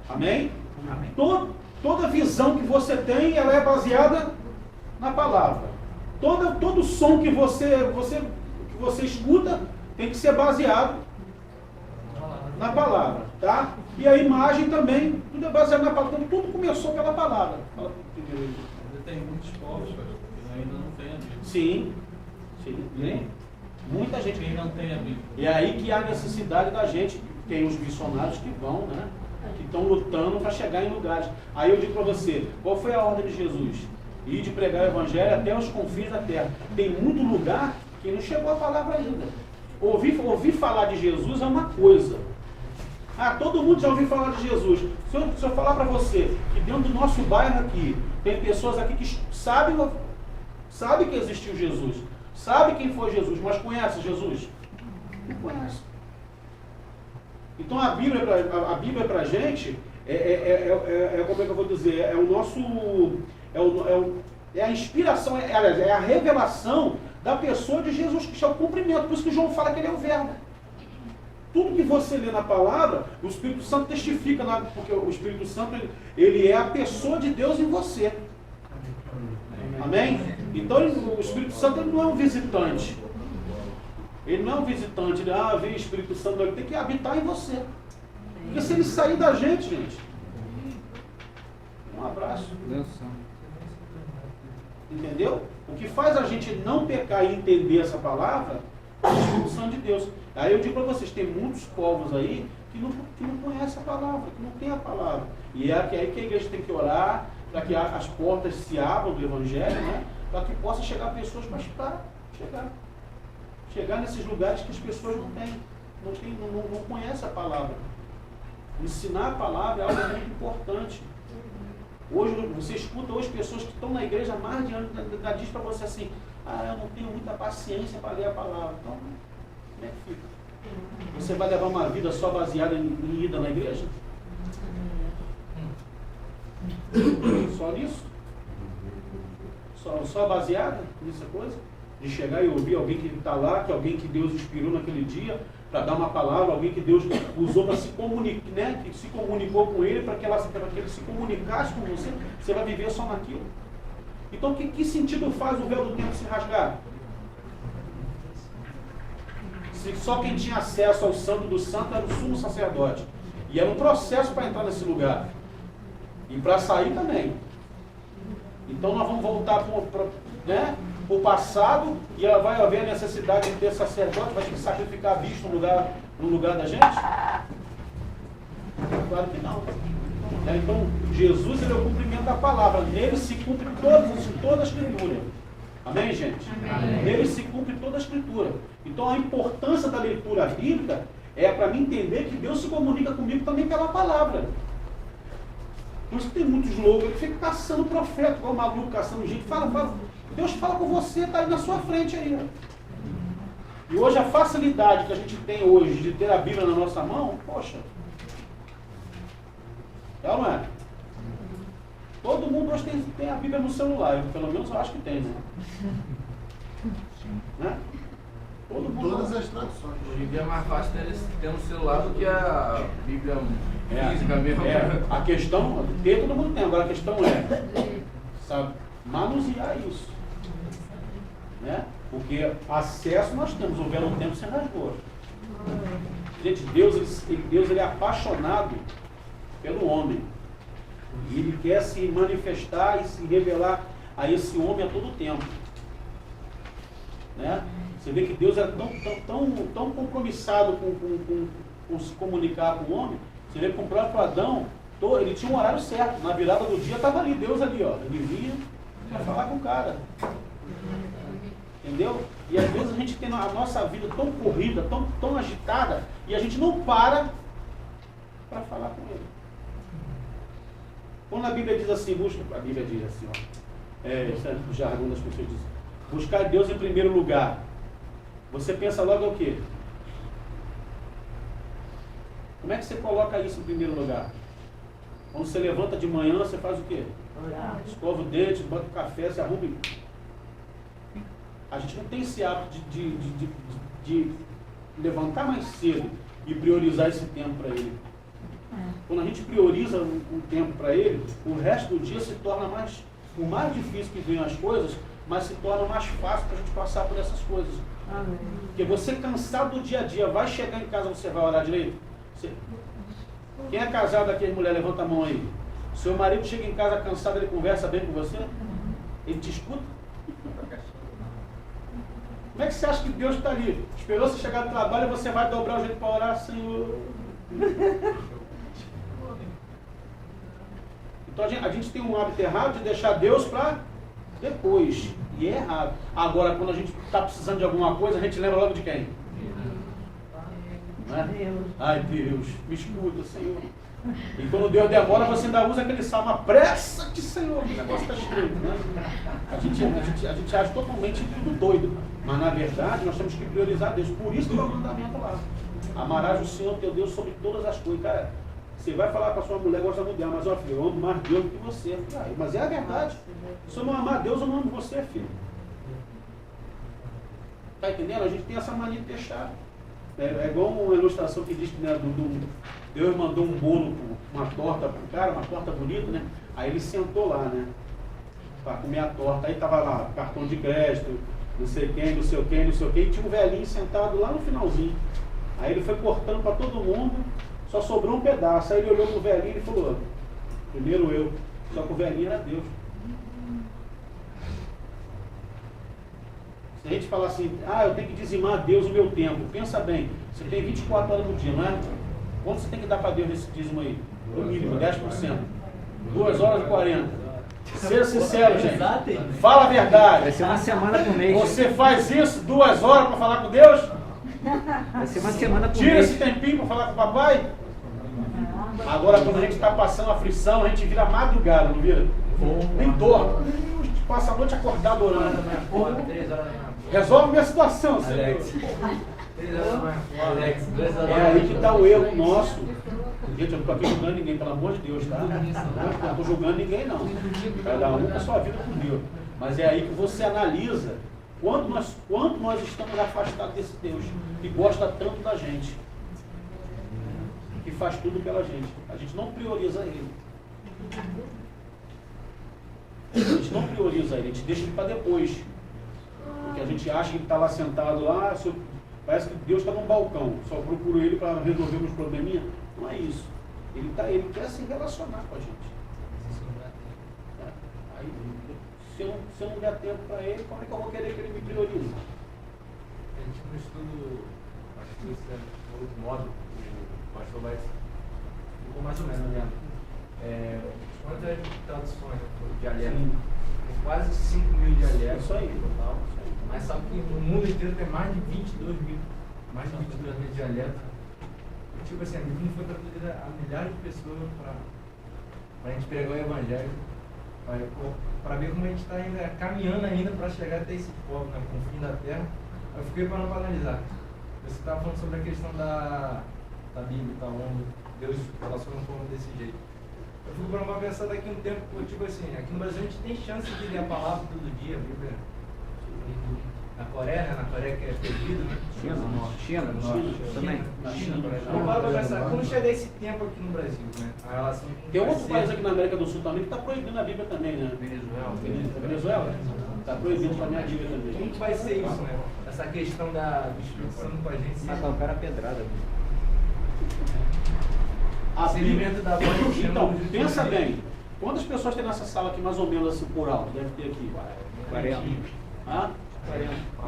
Amém? Amém. Toda visão que você tem, ela é baseada na palavra. Todo som que você escuta tem que ser baseado na palavra, tá? E a imagem também, tudo é baseado na palavra. Então, tudo começou pela palavra. Tem muitos povos, que ainda não tem a Bíblia. Sim. Né? Muita gente Quem não tem a Bíblia. E é aí que há necessidade da gente, tem os missionários que vão, né? Que estão lutando para chegar em lugares. Aí eu digo para você, qual foi a ordem de Jesus? Ir de pregar o Evangelho até os confins da terra. Tem muito lugar que não chegou a palavra ainda. Ouvir falar de Jesus é uma coisa. Todo mundo já ouviu falar de Jesus. Se eu falar para você que dentro do nosso bairro aqui, tem pessoas aqui que sabem que existiu Jesus, sabe quem foi Jesus, mas conhece Jesus? Não conhece. Então a Bíblia para a gente como é que eu vou dizer, é a inspiração, é a revelação da pessoa de Jesus Cristo, é o cumprimento. Por isso que João fala que ele é o verbo. Tudo que você lê na palavra, o Espírito Santo testifica, porque o Espírito Santo ele é a pessoa de Deus em você. Amém? Então o Espírito Santo ele não é um visitante. Ele não é um visitante, ele vem o Espírito Santo, ele tem que habitar em você. Porque se ele sair da gente, um abraço. Entendeu? O que faz a gente não pecar e entender essa palavra é a Espírito Santo de Deus. Aí eu digo para vocês, tem muitos povos aí que não conhecem a palavra, que não tem a palavra. E é aí que a igreja tem que orar, para que as portas se abram do Evangelho, né? Para que possa chegar pessoas para chegar nesses lugares que as pessoas não conhecem a palavra. Ensinar a palavra é algo muito importante. Hoje, você escuta hoje pessoas que estão na igreja há mais de anos, diz para você assim, eu não tenho muita paciência para ler a palavra. Então, como é que fica? Você vai levar uma vida só baseada em ida na igreja? Só nisso? Só baseada nessa coisa? De chegar e ouvir alguém que está lá, que alguém que Deus inspirou naquele dia, para dar uma palavra, alguém que Deus usou para se comunicar, né? Que se comunicou com ele, para que ele se comunicasse com você, você vai viver só naquilo. Então, que sentido faz o véu do tempo se rasgar? Se só quem tinha acesso ao santo do santo era o sumo sacerdote. E era um processo para entrar nesse lugar. E para sair também. Então nós vamos voltar para o passado e ela vai haver a necessidade de ter sacerdote, vai ter que sacrificar bicho no lugar da gente? Claro que não. Então Jesus ele é o cumprimento da palavra. Nele se cumpre toda a escritura. Amém, gente? Amém. Nele se cumpre toda a escritura. Então a importância da leitura bíblica é para mim entender que Deus se comunica comigo também pela palavra. Por isso que tem muitos loucos que ficam caçando profeta, igual o maluco caçando gente. Fala. Deus fala com você, está aí na sua frente aí. E hoje a facilidade que a gente tem hoje de ter a Bíblia na nossa mão, poxa. É ou não é? Todo mundo hoje tem a Bíblia no celular, pelo menos eu acho que tem, né? Né? Todo mundo. Todas as traduções. Hoje em dia é mais fácil ter no celular do que a Bíblia física mesmo. A questão, ter todo mundo tem, agora a questão é, sabe, manusear isso. Né? Porque acesso nós temos, houver um tempo se rasgou. Gente, Deus ele é apaixonado pelo homem. E ele quer se manifestar e se revelar a esse homem a todo tempo. Né? Você vê que Deus é tão compromissado com se comunicar com o homem. Você vê que o próprio Adão, ele tinha um horário certo. Na virada do dia estava ali, Deus ali, ó. Ele vinha para falar com o cara. Entendeu? E às vezes a gente tem a nossa vida tão corrida, tão agitada, e a gente não para falar com ele. Quando a Bíblia diz assim, a Bíblia diz assim, ó, isso é o jargão das pessoas dizem, buscar Deus em primeiro lugar. Você pensa logo o quê? Como é que você coloca isso em primeiro lugar? Quando você levanta de manhã, você faz o quê? Escova o dente, bota o café, se arruma. A gente não tem esse hábito de levantar mais cedo e priorizar esse tempo para ele. Quando a gente prioriza um tempo para ele, o resto do dia se torna mais, por mais difícil que venham as coisas, mas se torna mais fácil para a gente passar por essas coisas. Amém. Porque você cansado do dia a dia, vai chegar em casa, você vai orar direito? Quem é casado aqui, mulher, levanta a mão aí. Seu marido chega em casa cansado, ele conversa bem com você? Ele te escuta? Como é que você acha que Deus está ali? Esperou você chegar do trabalho e você vai dobrar o jeito para orar, Senhor? Então a gente tem um hábito errado de deixar Deus para depois. E é errado. Agora, quando a gente está precisando de alguma coisa, a gente lembra logo de quem? Não é? Deus. Ai, Deus, me escuta, Senhor. E quando Deus demora, você ainda usa aquele salmo, apressa-te, Senhor, que o negócio está estreito, né? A gente age totalmente tudo doido. Mas, na verdade, nós temos que priorizar Deus. Por isso que é o mandamento lá. Amarás o Senhor teu Deus sobre todas as coisas. Cara, você vai falar com a sua mulher, gosta muito dela, mas, ó, filho, eu amo mais Deus do que você. Mas é a verdade. Se eu não amar Deus, eu não amo você, filho. Tá entendendo? A gente tem essa mania de deixar. É igual uma ilustração que diz que, né, Deus mandou um bolo, uma torta para o cara, uma torta bonita, né? Aí ele sentou lá, né? Para comer a torta. Aí tava lá, cartão de crédito, não sei quem, não sei o quem, não sei o quem. E tinha um velhinho sentado lá no finalzinho. Aí ele foi cortando para todo mundo, só sobrou um pedaço. Aí ele olhou pro velhinho e falou, primeiro eu. Só que o velhinho era Deus. Se a gente falar assim, eu tenho que dizimar a Deus o meu tempo. Pensa bem, você tem 24 horas no dia, não é? Quanto você tem que dar para Deus nesse dízimo aí? No mínimo, 10%. 2 horas e 40. Seja sincero, gente. Fala a verdade. Vai ser uma semana por mês. Você faz isso 2 horas para falar com Deus? Vai ser uma semana por Tira mês. esse tempinho para falar com o papai? Agora, quando a gente está passando aflição, a gente vira madrugada, não vira? Nem dorme. Passa a noite acordado orando. 3 horas da manhã. Resolve minha situação, Senhor. Alex. 3 horas da manhã. Alex, 2 horas. É aí que está o erro nosso. Gente, eu não estou aqui julgando ninguém, pelo amor de Deus, tá? Eu não estou julgando ninguém, não. Cada um com a sua vida com Deus. Mas é aí que você analisa quanto nós estamos afastados desse Deus que gosta tanto da gente, que faz tudo pela gente. A gente não prioriza Ele. A gente não prioriza Ele, a gente deixa Ele para depois. Porque a gente acha que Ele está lá sentado lá, parece que Deus está num balcão, só procuro Ele para resolver uns probleminha. Não é isso. Ele quer se relacionar com a gente. Aí, se eu não der tempo para Ele, como é que eu vou querer que Ele me priorize? A gente no estudo, acho que esse é o outro modo, o pastor vai ficou mais ou menos, né? Quantas traduções de dialeto? Tem quase 5 mil dialetos. Isso aí. Total. Mas sabe que no mundo inteiro tem mais de 22 mil dialetos. Tipo assim, a Bíblia não foi traduzida a milhares de pessoas para a gente pregar o Evangelho, para ver como a gente está ainda caminhando ainda para chegar até esse povo, né, com o fim da terra. Eu fiquei parando para analisar. Você estava falando sobre a questão da Bíblia, tá, onde Deus relaciona com o povo desse jeito. Eu fico parando para pensar daqui a um tempo, tipo assim, aqui no Brasil a gente tem chance de ler a palavra todo dia, a Bíblia. A na Coreia, né? Na Coreia que é proibido, né? China também. Na China, por exemplo. Então, para pensar, como chegar esse tempo aqui no Brasil, né? A relação com Tem outro parceiro, país aqui na América do Sul também que está proibindo a Bíblia também, né? Venezuela. Venezuela? Está proibindo também a Bíblia também. Como que vai ser isso, né? Essa questão do Espírito Santo com a gente. Matar o cara a pedrada. A Esse Bíblia- elemento da voz que Então, chama de- pensa bem. Quantas pessoas tem nessa sala aqui, mais ou menos assim, por alto? Deve ter aqui. 40. Hã?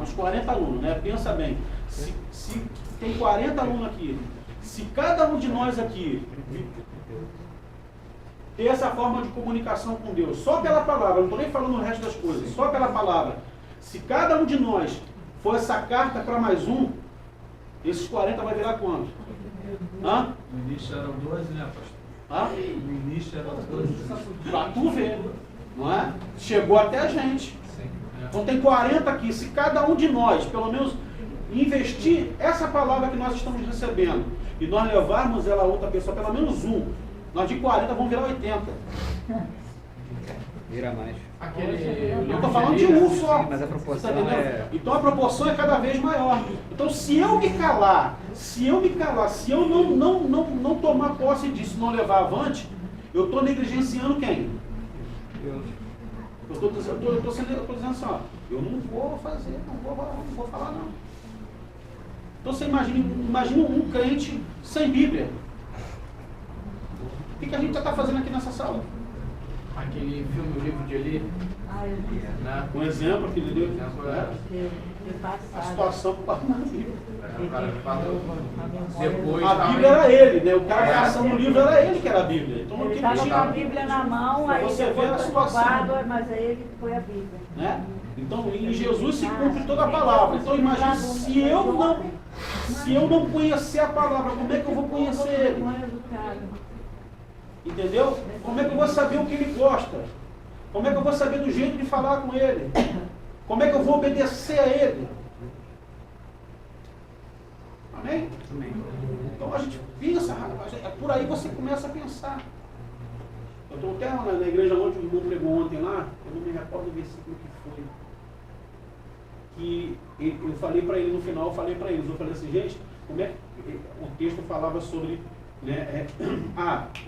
Uns 40 alunos, né? Pensa bem. Se tem 40 alunos aqui, se cada um de nós aqui ter essa forma de comunicação com Deus, só pela palavra, não estou nem falando o resto das coisas, só pela palavra, se cada um de nós for essa carta para mais um, esses 40 vai virar quanto? Hã? No início eram 12, né, pastor? Hã? No início eram 12. Pra tu ver, não é? Chegou até a gente. Então tem 40 aqui. Se cada um de nós, pelo menos, investir essa palavra que nós estamos recebendo e nós levarmos ela a outra pessoa, pelo menos um, nós de 40 vamos virar 80. Vira mais. Eu estou falando de um só. Sim, mas a proporção Tá entendendo? é- Então a proporção é cada vez maior. Então se eu me calar, se eu não tomar posse disso, não levar avante, eu estou negligenciando quem? Eu estou dizendo assim, ó, eu não vou fazer, não vou falar não. Então você imagina um crente sem Bíblia. O que a gente está fazendo aqui nessa sala? Aquele filme, o livro de Eli, Ah, eu disse. né? Um exemplo que ele deu, né? De A passado. situação que está na Bíblia. O cara fala depois. A Bíblia era ele, né? O cara caçando o livro era ele que era a Bíblia. Então o Ele que estava com a tinha, Bíblia na mão, aí Você depois vê a foi situação. roubado, mas aí ele foi a Bíblia. né? Então em Jesus se cumpre toda a palavra. Então imagine, se eu não conhecer a palavra, como é que eu vou conhecer ele? Entendeu? Como é que eu vou saber o que ele gosta? Como é que eu vou saber do jeito de falar com ele? Como é que eu vou obedecer a ele? Amém? Então a gente pensa, por aí você começa a pensar. Eu estou até na igreja ontem, o irmão pregou ontem lá, eu não me recordo do versículo que foi. Que eu falei para ele no final, eu falei assim, gente, como é que o texto falava sobre, né,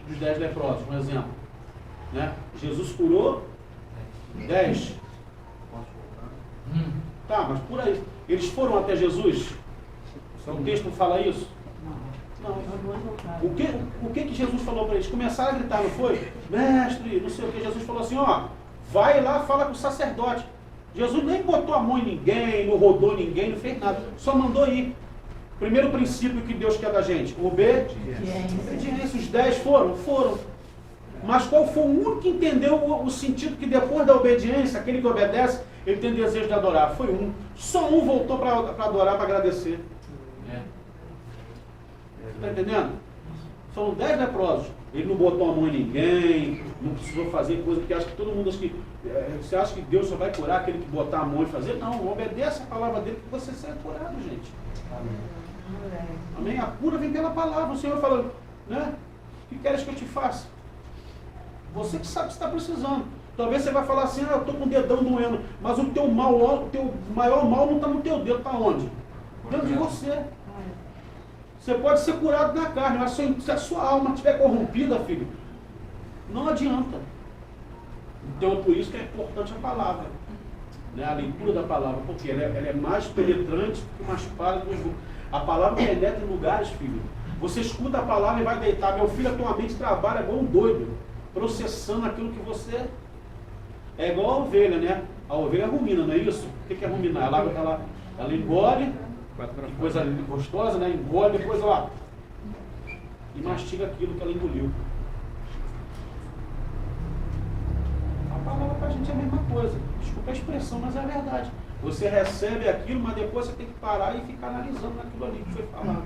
dos 10 leprosos, um exemplo. Né? Jesus curou 10. Tá, mas por aí. Eles foram até Jesus? O texto fala isso? Não. O que Jesus falou para eles? Começaram a gritar, não foi? Mestre, não sei o que. Jesus falou assim, ó, vai lá, fala com o sacerdote. Jesus nem botou a mão em ninguém, não rodou ninguém, não fez nada. Só mandou ir. Primeiro princípio que Deus quer da gente, obediência. Os 10 foram? Foram. Mas qual foi o único que entendeu o sentido que depois da obediência, aquele que obedece, ele tem desejo de adorar? Foi um. Só um voltou para adorar, para agradecer. Está entendendo? São 10 leprosos. Ele não botou a mão em ninguém, não precisou fazer coisa, porque acha que todo mundo acha que. Você acha que Deus só vai curar aquele que botar a mão e fazer? Não, obedece a palavra dele que você será curado, gente. Amém? A cura vem pela palavra. O Senhor fala, né? O que queres que eu te faça? Você que sabe que está precisando. Talvez você vai falar assim, eu estou com o dedão doendo, mas o teu maior mal não está no teu dedo, está onde? Dentro de você. Você pode ser curado na carne, mas se a sua alma estiver corrompida, filho, não adianta. Então é por isso que é importante a palavra. Né? A leitura da palavra, porque ela é mais penetrante que uma espada. A palavra penetra em lugares, filho. Você escuta a palavra e vai deitar. Meu filho, a tua mente trabalha igual um doido, processando aquilo que você... É igual a ovelha, né? A ovelha rumina, não é isso? O que é ruminar? Ela engole, que coisa gostosa, né? Engole, depois ela... E mastiga aquilo que ela engoliu. A palavra para a gente é a mesma coisa. Desculpa a expressão, mas é a verdade. Você recebe aquilo, mas depois você tem que parar e ficar analisando aquilo ali que foi falado.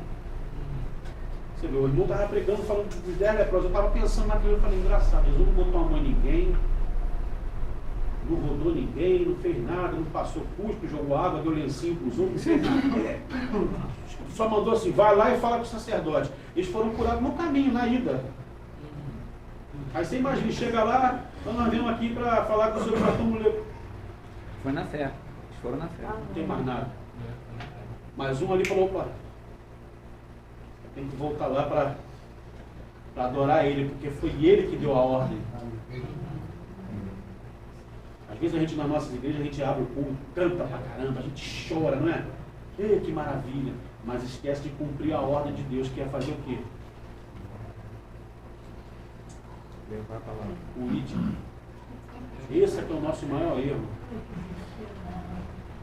Você vê, o irmão estava pregando, falando dos 10 leprosos. Eu estava pensando naquilo e falei, engraçado, Jesus não botou a mão em ninguém, não rodou ninguém, não fez nada, não passou cuspe, jogou água, deu lencinho para os outros, não fez nada. Só mandou assim, vai lá e fala com o sacerdote. Eles foram curados no caminho, na ida. Aí você imagina, chega lá, nós viemos aqui para falar com o senhor, nós estamos... Foi na fé. Foram na fé. Não tem mais nada. Mas um ali falou, opa, tem que voltar lá para adorar ele, porque foi ele que deu a ordem. Às vezes a gente na nossa igreja, a gente abre o culto, canta pra caramba, a gente chora, não é? Ei, que maravilha! Mas esquece de cumprir a ordem de Deus, que é fazer o quê? Levar a palavra. O ídolo. Esse é que é o nosso maior erro.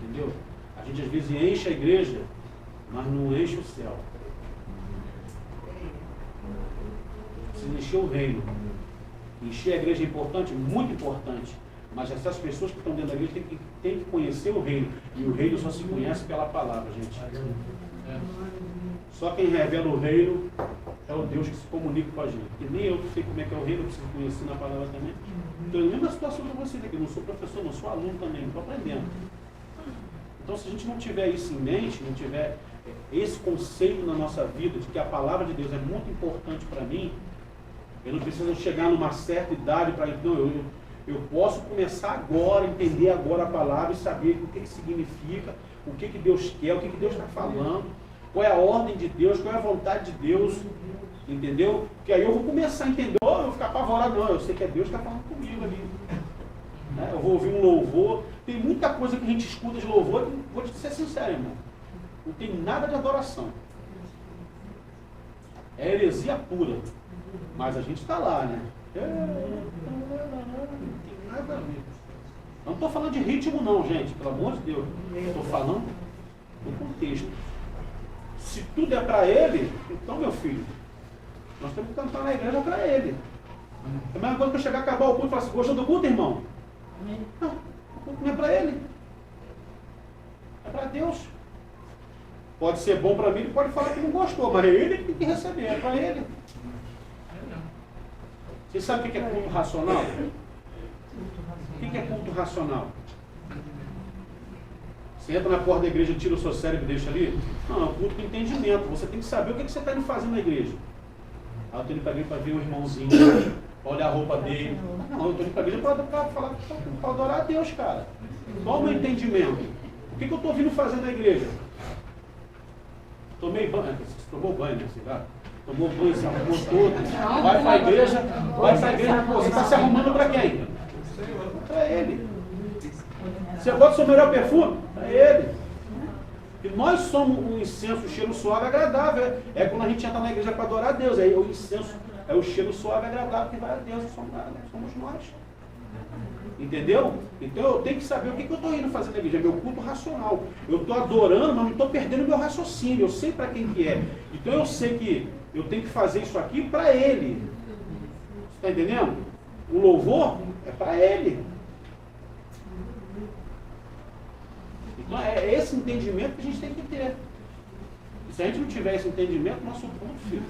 Entendeu? A gente às vezes enche a igreja, mas não enche o céu. Precisa encher o reino. Encher a igreja é importante? Muito importante. Mas essas pessoas que estão dentro da igreja têm que conhecer o reino. E o reino só se conhece pela palavra, gente. Só quem revela o reino é o Deus que se comunica com a gente. Porque nem eu sei como é que é o reino, eu preciso conhecer na palavra também. Então, na mesma situação que você aqui, eu não sou professor, não sou aluno também, estou aprendendo. Então, se a gente não tiver isso em mente, não tiver esse conceito na nossa vida, de que a palavra de Deus é muito importante para mim, eu não preciso chegar numa certa idade para então eu posso começar agora, entender agora a palavra e saber o que significa, o que Deus quer, o que Deus está falando, qual é a ordem de Deus, qual é a vontade de Deus, entendeu? Porque aí eu vou começar a entender, eu vou ficar apavorado, não, eu sei que é Deus que está falando comigo ali. Né? Eu vou ouvir um louvor, tem muita coisa que a gente escuta de louvor, vou te ser sincero, irmão, não tem nada de adoração. É heresia pura, mas a gente está lá, né? Não tem nada a ver. Não estou falando de ritmo não, gente, pelo amor de Deus. Estou falando do contexto. Se tudo é para ele, então, meu filho, nós temos que cantar na igreja para ele. É a mesma coisa que eu chegar a acabar o culto e falar assim, gostou do culto, irmão? Não, o culto não é para ele. É para Deus. Pode ser bom para mim, ele pode falar que não gostou, mas é ele que tem que receber, é para ele. Você sabe o que é culto racional? O que é culto racional? Você entra na porta da igreja, tira o seu cérebro e deixa ali? Não, é um culto de entendimento. Você tem que saber o que você está indo fazer na igreja. Ah, eu estou indo para a igreja para ver o irmãozinho, para olhar a roupa dele. Não, eu estou indo para a igreja para adorar a Deus, cara. Qual é o meu entendimento? O que eu estou vindo fazer na igreja? Tomei banho, você tomou banho, né? Sei lá. Tomou banho, se arrumou todo. Vai para a igreja, pô, você está se arrumando para quem? Para ele. Você bota o seu melhor perfume? Para ele. E nós somos um incenso, um cheiro suave agradável. É quando a gente entra na igreja para adorar a Deus. Aí o incenso é o cheiro suave agradável que vai a Deus. Somos nós. Entendeu? Então eu tenho que saber o que eu estou indo fazer na igreja. É meu culto racional. Eu estou adorando, mas não estou perdendo meu raciocínio. Eu sei para quem que é. Então eu sei que eu tenho que fazer isso aqui para ele. Você está entendendo? O louvor é para ele. Então é esse entendimento que a gente tem que ter. E se a gente não tiver esse entendimento, nosso ponto fica.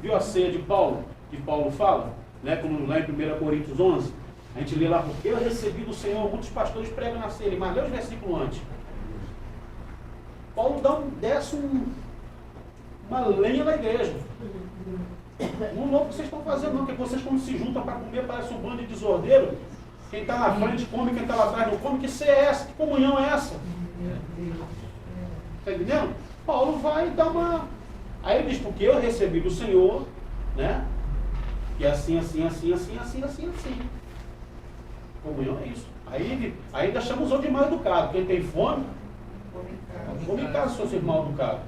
Viu a ceia de Paulo, que Paulo fala? Né? Como lá em 1 Coríntios 11, a gente lê lá, porque eu recebi do Senhor, muitos pastores pregam na ceia, mas lê os versículos antes. Paulo desce uma lenha na igreja. Não louco que vocês estão fazendo não, porque vocês quando se juntam para comer parece um bando de desordeiro. Quem está na frente come, quem está lá atrás não come. Que ceia é essa? Que comunhão é essa? Está entendendo? Paulo vai dar uma... Aí ele diz, porque eu recebi do Senhor, né? E assim. Comunhão é isso. Aí ainda chama os outros de mal educado. Quem tem fome, come em casa, seu mal educado.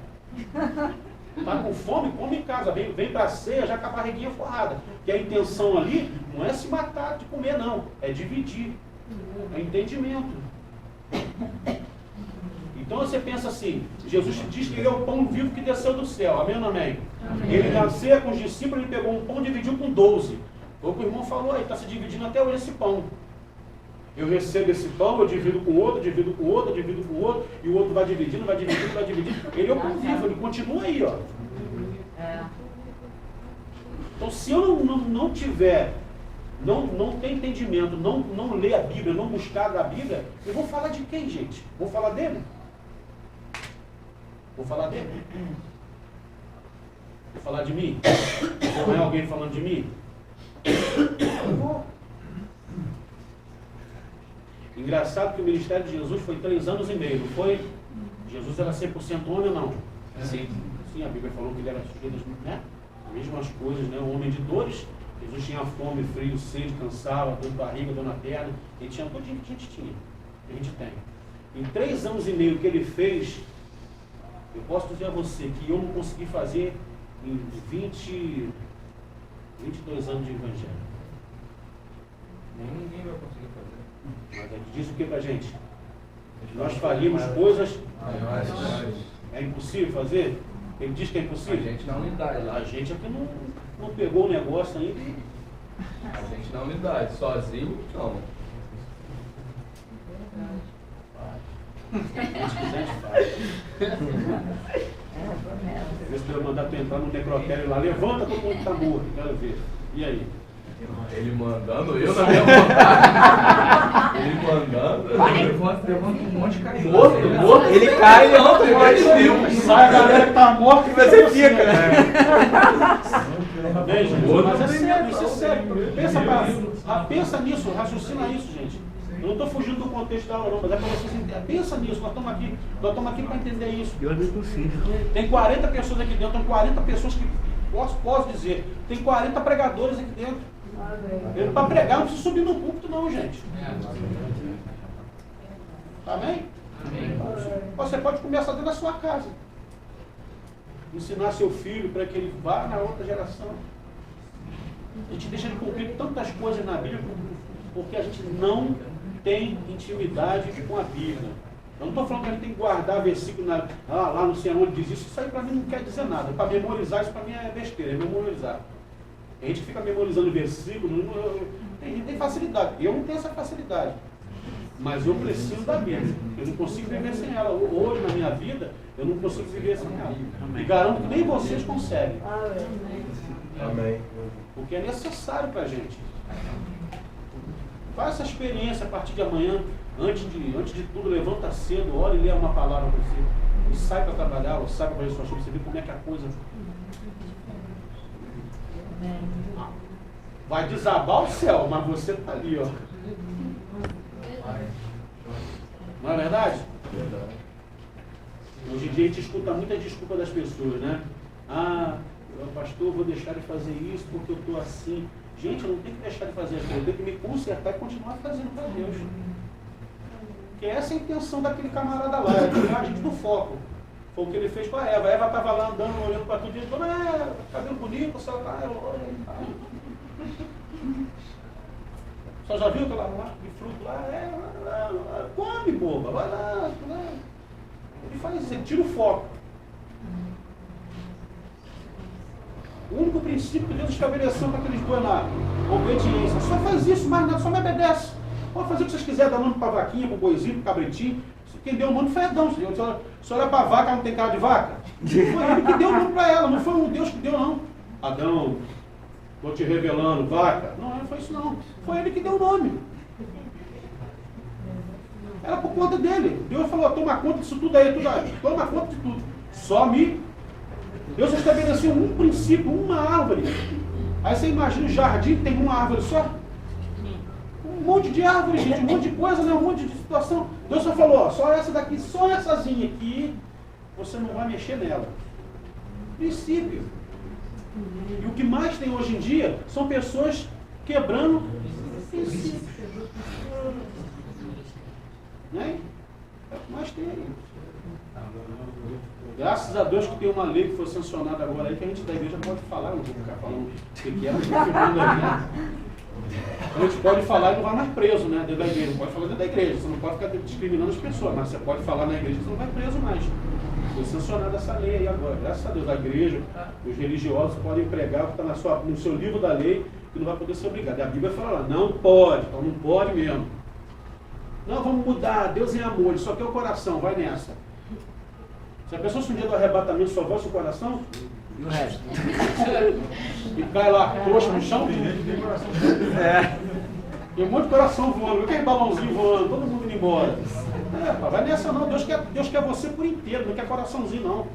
Está com fome, come em casa. Vem para a ceia já com a barriguinha forrada. Que a intenção ali não é se matar de comer, não. É dividir. É entendimento. Então você pensa assim, Jesus diz que ele é o pão vivo que desceu do céu. Amém ou não amém? Ele na ceia com os discípulos, ele pegou um pão e dividiu com 12. Foi o que o irmão falou aí, está se dividindo até hoje esse pão. Eu recebo esse pão, eu divido com o outro, divido com o outro, divido com o outro, e o outro vai dividindo. Ele é o pão vivo, ele continua aí, ó. Então se eu não tiver, não ter entendimento, não ler a Bíblia, não buscar da Bíblia, eu vou falar de quem, gente? Vou falar dele? Vou falar dele? Vou falar de mim? Não é alguém falando de mim? Eu vou. Engraçado que o ministério de Jesus foi 3 anos e meio, não foi? Jesus era 100% homem ou não? Sim. Sim, a Bíblia falou que ele era sujeito, né? As mesmas coisas, né? Um homem de dores. Jesus tinha fome, frio, sede, cansava, dor de barriga, dor na perna. Ele tinha tudo que a gente tinha, que a gente tem. Em 3 anos e meio que ele fez, eu posso dizer a você que eu não consegui fazer em 22 anos de evangelho. Ninguém vai conseguir fazer. Mas ele diz o que pra gente? Nós faríamos coisas. É impossível fazer? Ele diz que é impossível? A gente na unidade. A gente aqui não pegou o negócio ainda e... A gente na unidade, sozinho, não. Se a gente quiser, a gente faz. Às vezes eu mandar tu entrar no necrotério lá, levanta todo mundo que está morto, quero ver. E aí? Ele mandando, eu na minha vontade. Ele mandando. Levanta um monte de carinho. Morto, ele cai e levanta o mais Sai a galera que tá morta e você fica. Veja, mas é sério, isso é sério. Pensa nisso, raciocina isso, gente. Eu não estou fugindo do contexto da aula, não, mas é para vocês entenderem. Pensa nisso, nós estamos aqui para entender isso. Tem 40 pessoas aqui dentro, tem 40 pessoas que, posso dizer, tem 40 pregadores aqui dentro. Para pregar não precisa subir no púlpito não, gente. Amém? Você pode começar dentro da sua casa. Ensinar seu filho para que ele vá na outra geração. A gente deixa de cumprir tantas coisas na Bíblia porque a gente não tem intimidade com a Bíblia. Eu não estou falando que a gente tem que guardar versículo lá não sei onde diz isso. Isso aí para mim não quer dizer nada. Para memorizar, isso para mim é besteira, é memorizar. A gente fica memorizando versículo, tem facilidade. Eu não tenho essa facilidade. Mas eu preciso da Bíblia. Eu não consigo viver sem ela. Hoje, na minha vida, eu não consigo viver sem ela. E garanto que nem vocês conseguem. Amém. Porque é necessário para a gente. Faz essa experiência a partir de amanhã. Antes de tudo, levanta cedo, ora e lê uma palavra para você. E sai para trabalhar, ou sai para fazer sua chuva, você vê como é que a coisa... Vai desabar o céu, mas você está ali, ó. Não é verdade? Hoje em dia a gente escuta muita desculpa das pessoas, né? Pastor, eu vou deixar de fazer isso porque eu estou assim. Gente, eu não tenho que deixar de fazer aquilo, eu tenho que me consertar e continuar fazendo para Deus. Porque essa é a intenção daquele camarada lá, é tirar a gente do foco. Foi o que ele fez com a Eva. A Eva estava lá andando, olhando para tudo e dizendo, cabelo bonito, só tá, só já viu aquela lá de fruto lá? Come, boba, vai lá. Ele faz isso, ele tira o foco. O único princípio que Deus estabeleceu para aqueles dois lá, obediência. Só faz isso, mais nada, só me obedece. Pode fazer o que vocês quiserem, dar nome para vaquinha, para boizinho, para cabritinho. Quem deu o nome foi Adão. Se olha para a vaca, ela não tem cara de vaca? Foi ele que deu o nome para ela, não foi um Deus que deu, não. Adão, estou te revelando, vaca. Não foi isso, não. Foi ele que deu o nome. Era por conta dele. Deus falou, toma conta disso tudo aí, toma conta de tudo. Deus estabeleceu um princípio, uma árvore. Aí você imagina o jardim, tem uma árvore só? Um monte de árvore, gente, um monte de coisa, né? Um monte de situação. Deus só falou, só essa daqui, sóessazinha aqui, você não vai mexer nela. Princípio. E o que mais tem hoje em dia são pessoas quebrando princípios. Né? É o que mais tem aí. Graças a Deus que tem uma lei que foi sancionada agora aí, que a gente da igreja pode falar, eu não vou ficar falando o que é, não estou filmando aí, né? A gente pode falar e não vai mais preso, né? Dentro da igreja, não pode falar dentro da igreja, você não pode ficar discriminando as pessoas, mas você pode falar na igreja, você não vai preso mais. Foi sancionada essa lei aí agora, graças a Deus, a igreja, os religiosos podem pregar o que está no seu livro da lei, que não vai poder ser obrigado. E a Bíblia fala lá, não pode, então não pode mesmo. Não, vamos mudar, Deus é amor, ele só quer o coração, vai nessa. Se a pessoa se um dia do arrebatamento só vossa o coração, E o resto? e cai lá, coxa no chão, e um monte de coração voando, aquele balãozinho voando, todo mundo indo embora. Vai nessa não, Deus quer você por inteiro, não quer coraçãozinho não.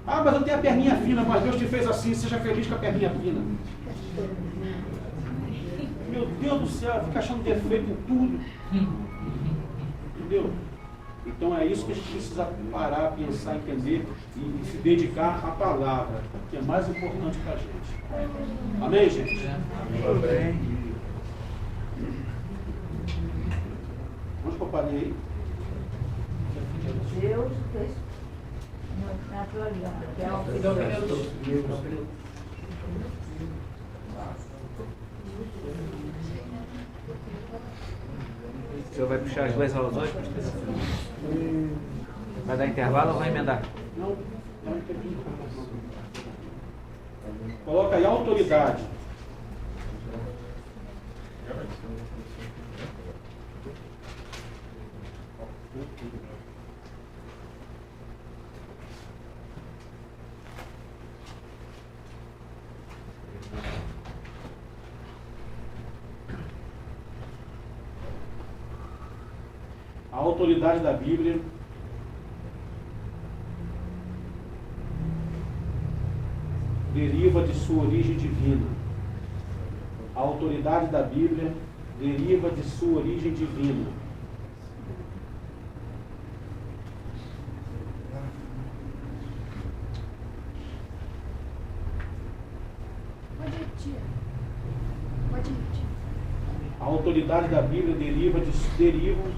Mas eu tenho a perninha fina, mas Deus te fez assim, seja feliz com a perninha fina. Meu Deus do céu, fica achando defeito em tudo. Entendeu? Então é isso que a gente precisa parar, pensar, entender e se dedicar à palavra, que é mais importante para a gente. Amém, gente? Amém. Onde que eu parei aí? Deus fez naturalizado, que é o que Deus. O senhor vai puxar as duas resoluções? Vai dar intervalo ou vai emendar? Não, não entendi. Coloca aí autoridade. A autoridade da Bíblia deriva de sua origem divina. A autoridade da Bíblia deriva de sua origem divina. Pode repetir. Pode repetir. A autoridade da Bíblia deriva, que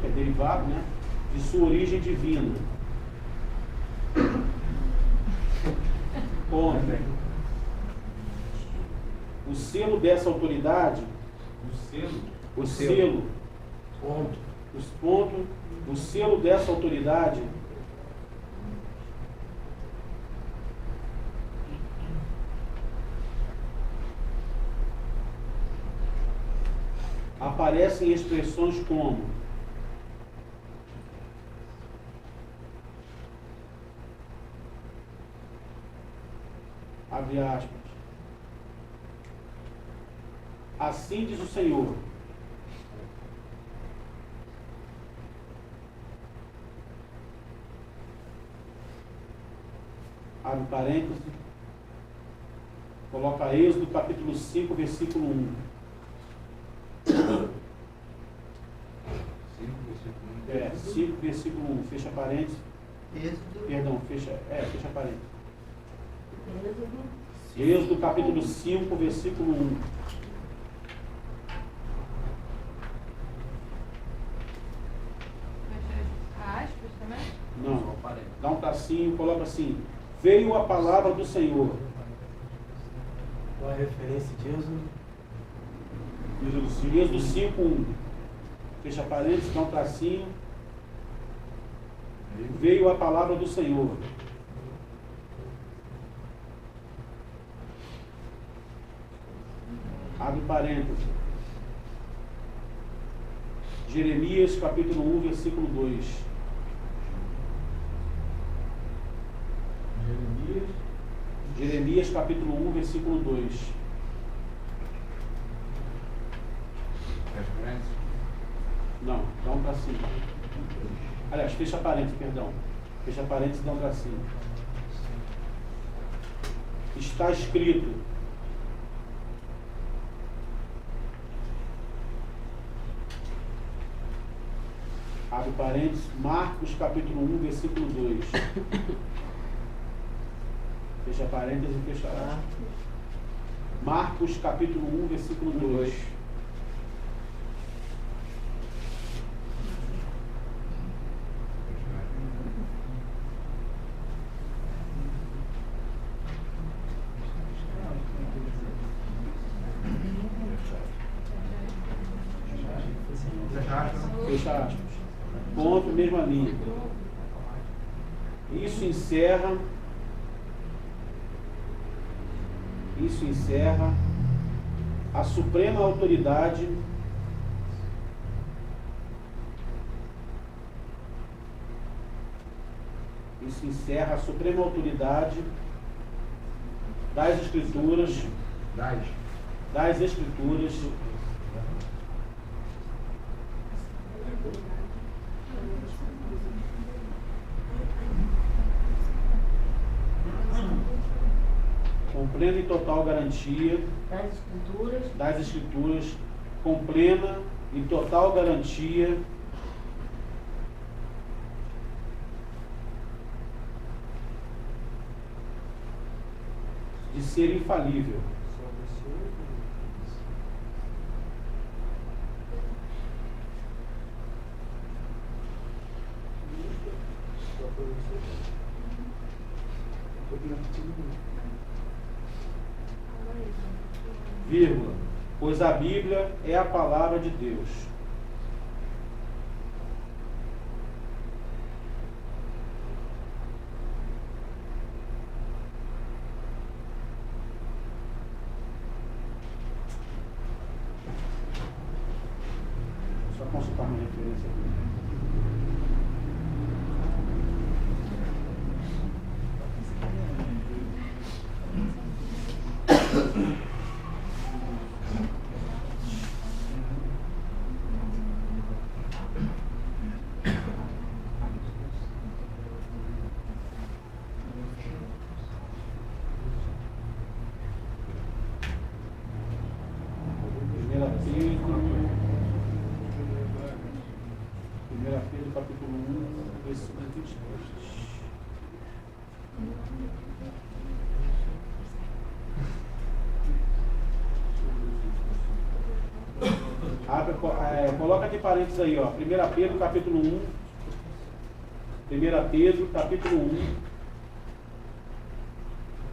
é derivado, né, de sua origem divina. Ponto. O selo dessa autoridade, o selo dessa autoridade aparecem expressões como abre aspas, assim diz o Senhor. Abre parênteses, coloca Êxodo capítulo 5, versículo 1. 5, versículo 1, fecha parênteses. Perdão, fecha parênteses. Êxodo capítulo 5, versículo 1. Aspas também? Não, dá um tracinho, coloca assim: veio a palavra do Senhor. Qual a referência de Êxodo? Êxodo 5, 1. Fecha parênteses, dá um tracinho. Veio a palavra do Senhor. Abre parênteses. Jeremias capítulo 1, versículo 2. Jeremias capítulo 1, versículo 2. Não, dá um tracinho. Aliás, fecha parênteses, perdão. Fecha parênteses e dá um tracinho. Está escrito: abre parênteses, Marcos capítulo 1, versículo 2. Fecha parênteses e fecha aspas. Marcos capítulo 1, versículo 2. Fecha aspas. Ponto, mesma linha. Isso encerra a suprema autoridade das Escrituras, com plena e total garantia Das escrituras com plena e total garantia de ser infalível. Vírgula, pois a Bíblia é a palavra de Deus. Só consultar uma referência aqui. Primeira Pedro, capítulo 1, versículo 22. Coloca de parênteses aí, ó. 1 Pedro, capítulo 1. 1 Pedro, capítulo 1,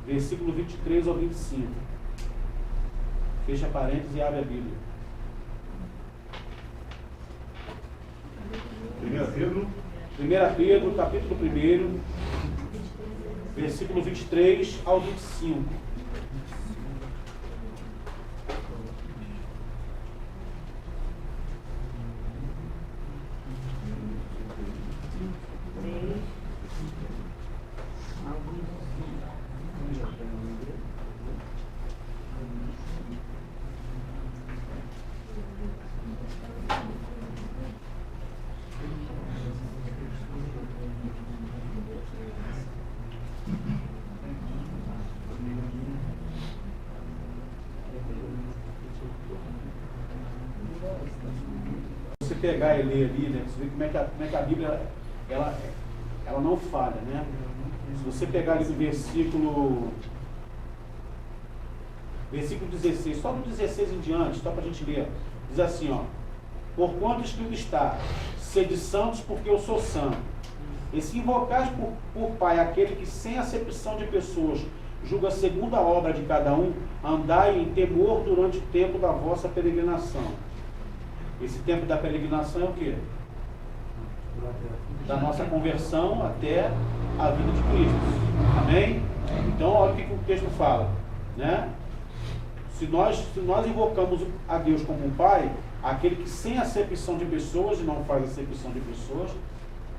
versículo 23 ao 25. Fecha parênteses e abre a Bíblia. 1 Pedro, capítulo 1, versículo 23 ao 25. Você pegar e ler ali, né, você vê como é que a Bíblia ela não falha, né? Se você pegar ali do versículo 16, só do 16 em diante, só para a gente ler, diz assim, ó: porquanto escrito está, sede santos porque eu sou santo. E se invocais por Pai aquele que sem acepção de pessoas julga segundo a obra de cada um, andai em temor durante o tempo da vossa peregrinação. Esse tempo da peregrinação é o quê? Da nossa conversão até a vida de Cristo. Amém? Então, olha o que o texto fala, né? Se nós invocamos a Deus como um Pai, aquele que sem acepção de pessoas, e não faz acepção de pessoas,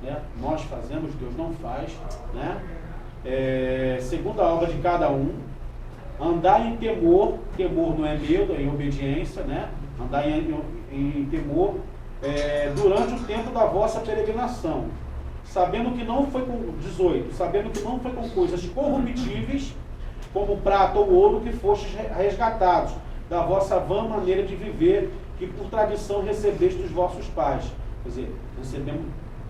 né? Nós fazemos, Deus não faz, né? Segundo a obra de cada um, andar em temor não é medo, é em obediência, né? Andar em temor durante o tempo da vossa peregrinação, sabendo que não foi com 18, sabendo que não foi com coisas corruptíveis, como prata ou ouro, que fostes resgatados da vossa vã maneira de viver, que por tradição recebeste dos vossos pais. Quer dizer, recebemos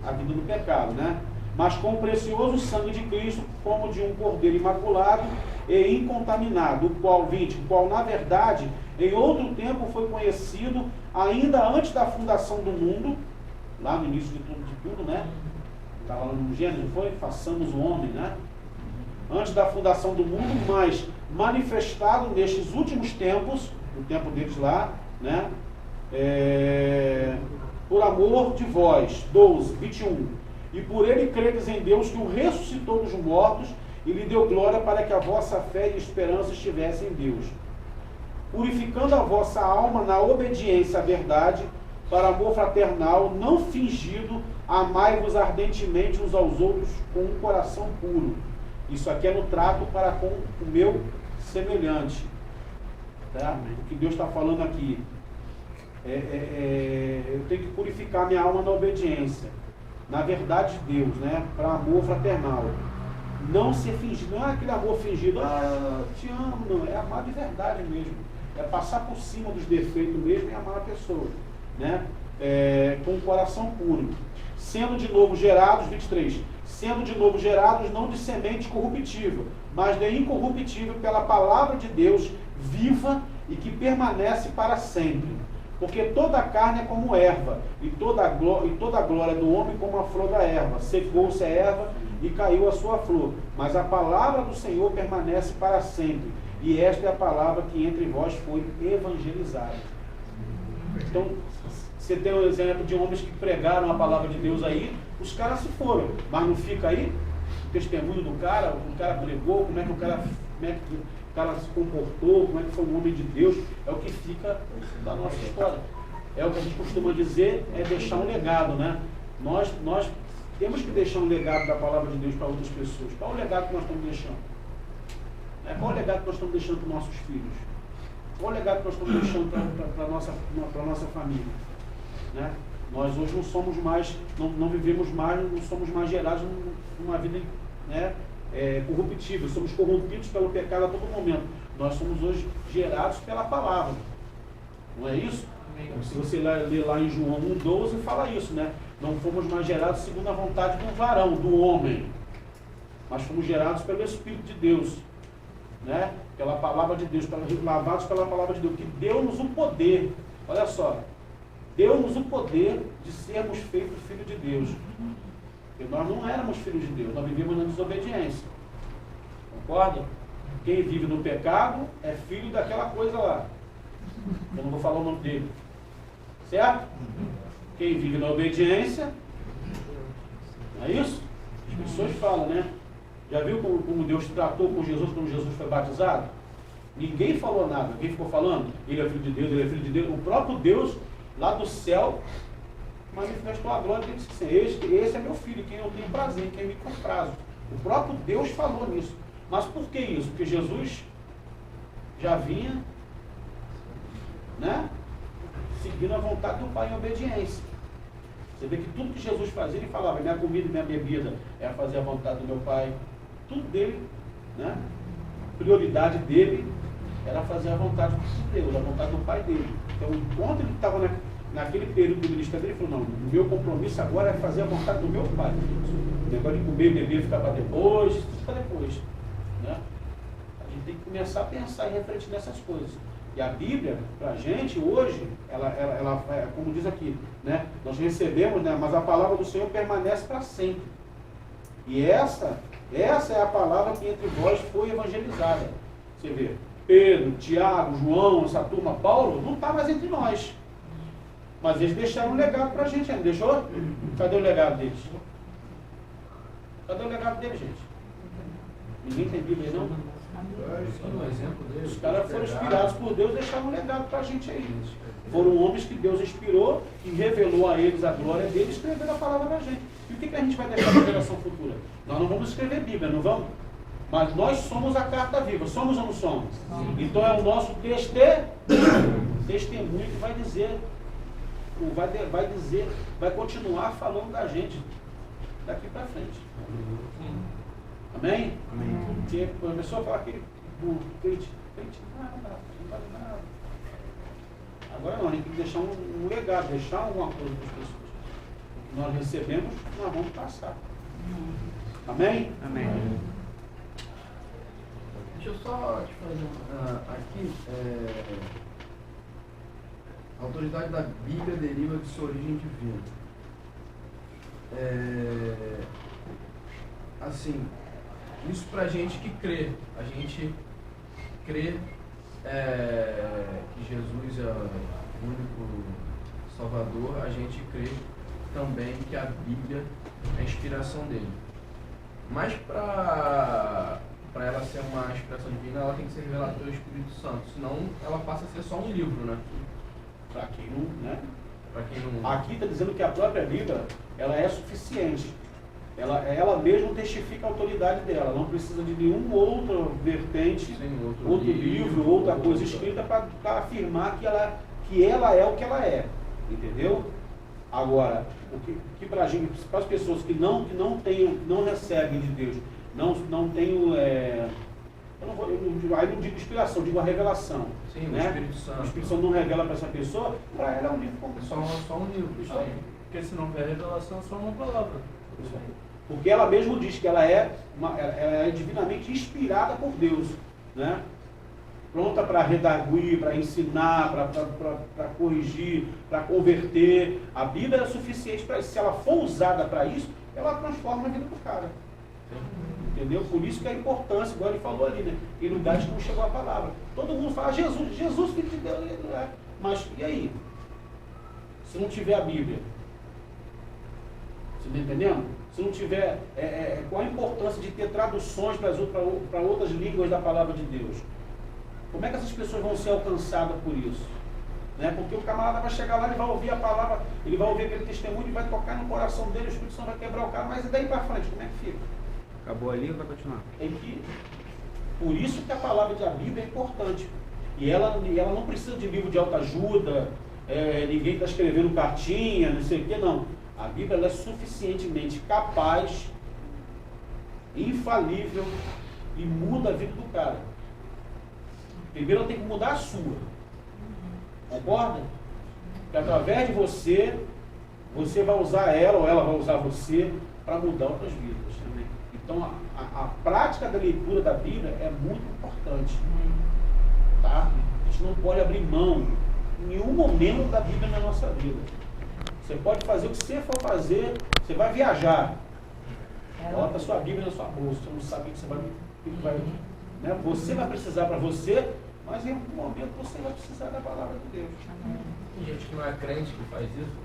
a vida no pecado, né? Mas com o precioso sangue de Cristo, como de um cordeiro imaculado e incontaminado, o qual na verdade em outro tempo foi conhecido, ainda antes da fundação do mundo, lá no início de tudo, né? Estava lá no Gênesis, foi? Façamos o homem, né? Antes da fundação do mundo, mas manifestado nestes últimos tempos, no tempo deles lá, né? Por amor de vós, 12, 21. E por ele credes em Deus, que o ressuscitou dos mortos e lhe deu glória, para que a vossa fé e esperança estivessem em Deus. Purificando a vossa alma na obediência à verdade, para amor fraternal, não fingido, amai-vos ardentemente uns aos outros com um coração puro. Isso aqui é no trato para com o meu semelhante. Tá? O que Deus está falando aqui. Eu tenho que purificar minha alma na obediência, na verdade de Deus, né? Para amor fraternal. Não ser fingido, não é aquele amor fingido, te amo, não, é amar de verdade mesmo. é passar por cima dos defeitos mesmo e amar a pessoa, né? Com o coração puro. Sendo de novo gerados, 23, sendo de novo gerados não de semente corruptível, mas de incorruptível pela palavra de Deus viva e que permanece para sempre. Porque toda a carne é como erva, e toda a glória do homem como a flor da erva. Secou-se a erva e caiu a sua flor, mas a palavra do Senhor permanece para sempre. E esta é a palavra que entre vós foi evangelizada. Então, você tem um exemplo de homens que pregaram a palavra de Deus aí, os caras se foram, mas não fica aí o testemunho do cara, o cara pregou, como é que o cara se comportou, como é que foi um homem de Deus, é o que fica da nossa história. É o que a gente costuma dizer, é deixar um legado, né? Nós temos que deixar um legado da palavra de Deus para outras pessoas. Qual é o legado que nós estamos deixando? Qual é o legado que nós estamos deixando para os nossos filhos? Qual é o legado que nós estamos deixando para a nossa família? Né? Nós hoje não somos mais, não vivemos mais, não somos mais gerados numa vida, né, corruptível, somos corrompidos pelo pecado a todo momento. Nós somos hoje gerados pela palavra. Não é isso? Se você ler lá em João 1,12, fala isso, né? Não fomos mais gerados segundo a vontade do varão, do homem, mas fomos gerados pelo Espírito de Deus, né? Pela palavra de Deus, lavados pela palavra de Deus, que deu-nos o poder, olha só, deu-nos o poder de sermos feitos filhos de Deus. Porque nós não éramos filhos de Deus, nós vivíamos na desobediência. Concorda? Quem vive no pecado é filho daquela coisa lá. Eu não vou falar o nome dele. Certo? Quem vive na obediência, não é isso? As pessoas falam, né? Já viu como Deus tratou com Jesus quando Jesus foi batizado? Ninguém falou nada. Quem ficou falando? Ele é filho de Deus, ele é filho de Deus. O próprio Deus, lá do céu, manifestou a glória e disse assim, esse é meu filho, quem eu tenho prazer, quem me comprazo. O próprio Deus falou nisso. Mas por que isso? Porque Jesus já vinha, né, seguindo a vontade do Pai em obediência. Você vê que tudo que Jesus fazia, ele falava, minha comida e minha bebida é fazer a vontade do meu Pai. Tudo dele, né? A prioridade dele era fazer a vontade de Deus, a vontade do Pai dele. Então, enquanto ele estava naquele período do ministério dele, ele falou, não, o meu compromisso agora é fazer a vontade do meu Pai. O negócio de comer e beber ficar para depois, fica depois. Né? A gente tem que começar a pensar e refletir nessas coisas. E a Bíblia, para a gente, hoje, ela como diz aqui, né? Nós recebemos, né? Mas a palavra do Senhor permanece para sempre. E essa é a palavra que entre vós foi evangelizada. Você vê, Pedro, Tiago, João, essa turma, Paulo, não está mais entre nós. Mas eles deixaram um legado para a gente ainda. Deixou? Cadê o legado deles? Cadê o legado deles, gente? Ninguém tem Bíblia, não? Os caras foram inspirados por Deus e deixaram um legado para a gente aí. Foram homens que Deus inspirou e revelou a eles a glória dele e escreveram a palavra da gente. E o que a gente vai deixar para a geração futura? Nós não vamos escrever Bíblia, não vamos? Mas nós somos a carta viva. Somos ou não somos? Então é o nosso testemunho que vai dizer, vai continuar falando da gente daqui para frente. Amém? Amém. Porque a pessoa fala que crente nada, não vale nada. Agora não, a gente tem que deixar um legado, deixar alguma coisa para as pessoas. O que nós recebemos, nós vamos passar. Amém? Amém. Deixa eu só te fazer aqui. A autoridade da Bíblia deriva de sua origem divina. Assim, isso pra gente que crê. A gente crê que Jesus é o único Salvador. A gente crê também que a Bíblia é a inspiração dele. Mas para ela ser uma inspiração divina, ela tem que ser revelada pelo Espírito Santo. Senão ela passa a ser só um livro, né? Para quem não, né? Para quem não... Aqui está dizendo que a própria Bíblia, ela é suficiente. Ela mesma testifica a autoridade dela. Não precisa de nenhum outro vertente, Sim, outro livro, outra coisa escrita para afirmar que ela é o que ela é. Entendeu? Agora, o que para as pessoas que não recebem de Deus, não têm Aí não digo inspiração, digo a revelação. Sim, né? o Espírito Santo. O Espírito Santo não revela para essa pessoa, para ela é um livro completo. Só um livro. Isso aí. Porque se não vier revelação, é só uma palavra. Isso aí. Porque ela mesmo diz que ela é divinamente inspirada por Deus, né? Pronta para redarguir, para ensinar, para corrigir, para converter. A Bíblia é suficiente para isso. Se ela for usada para isso, ela transforma a vida do cara. Entendeu? Por isso que a importância, igual ele falou ali, né? Em lugares que não chegou a palavra. Todo mundo fala, Jesus, filho de Deus, ele não é. Mas e aí? Se não tiver a Bíblia? Você está entendendo? Se não tiver, qual a importância de ter traduções para outras línguas da palavra de Deus? Como é que essas pessoas vão ser alcançadas por isso? Né? Porque o camarada vai chegar lá, ele vai ouvir a palavra, ele vai ouvir aquele testemunho e vai tocar no coração dele, o Espírito Santo vai quebrar o cara, mas e daí para frente, como é que fica? Acabou ali ou vai continuar? Por isso que a palavra da Bíblia é importante. E ela não precisa de livro de autoajuda, ninguém está escrevendo cartinha, não sei o que, não. A Bíblia ela é suficientemente capaz, infalível e muda a vida do cara. Primeiro ela tem que mudar a sua. Concorda? Que através de você vai usar ela ou ela vai usar você para mudar outras vidas também. Então a prática da leitura da Bíblia é muito importante. Tá? A gente não pode abrir mão em nenhum momento da Bíblia na nossa vida. Você pode fazer o que você for fazer, você vai viajar. Bota a sua Bíblia na sua bolsa, você não sabe o que você vai né? Você vai precisar para você, mas em algum momento você vai precisar da palavra de Deus. Tem gente que não é crente que faz isso.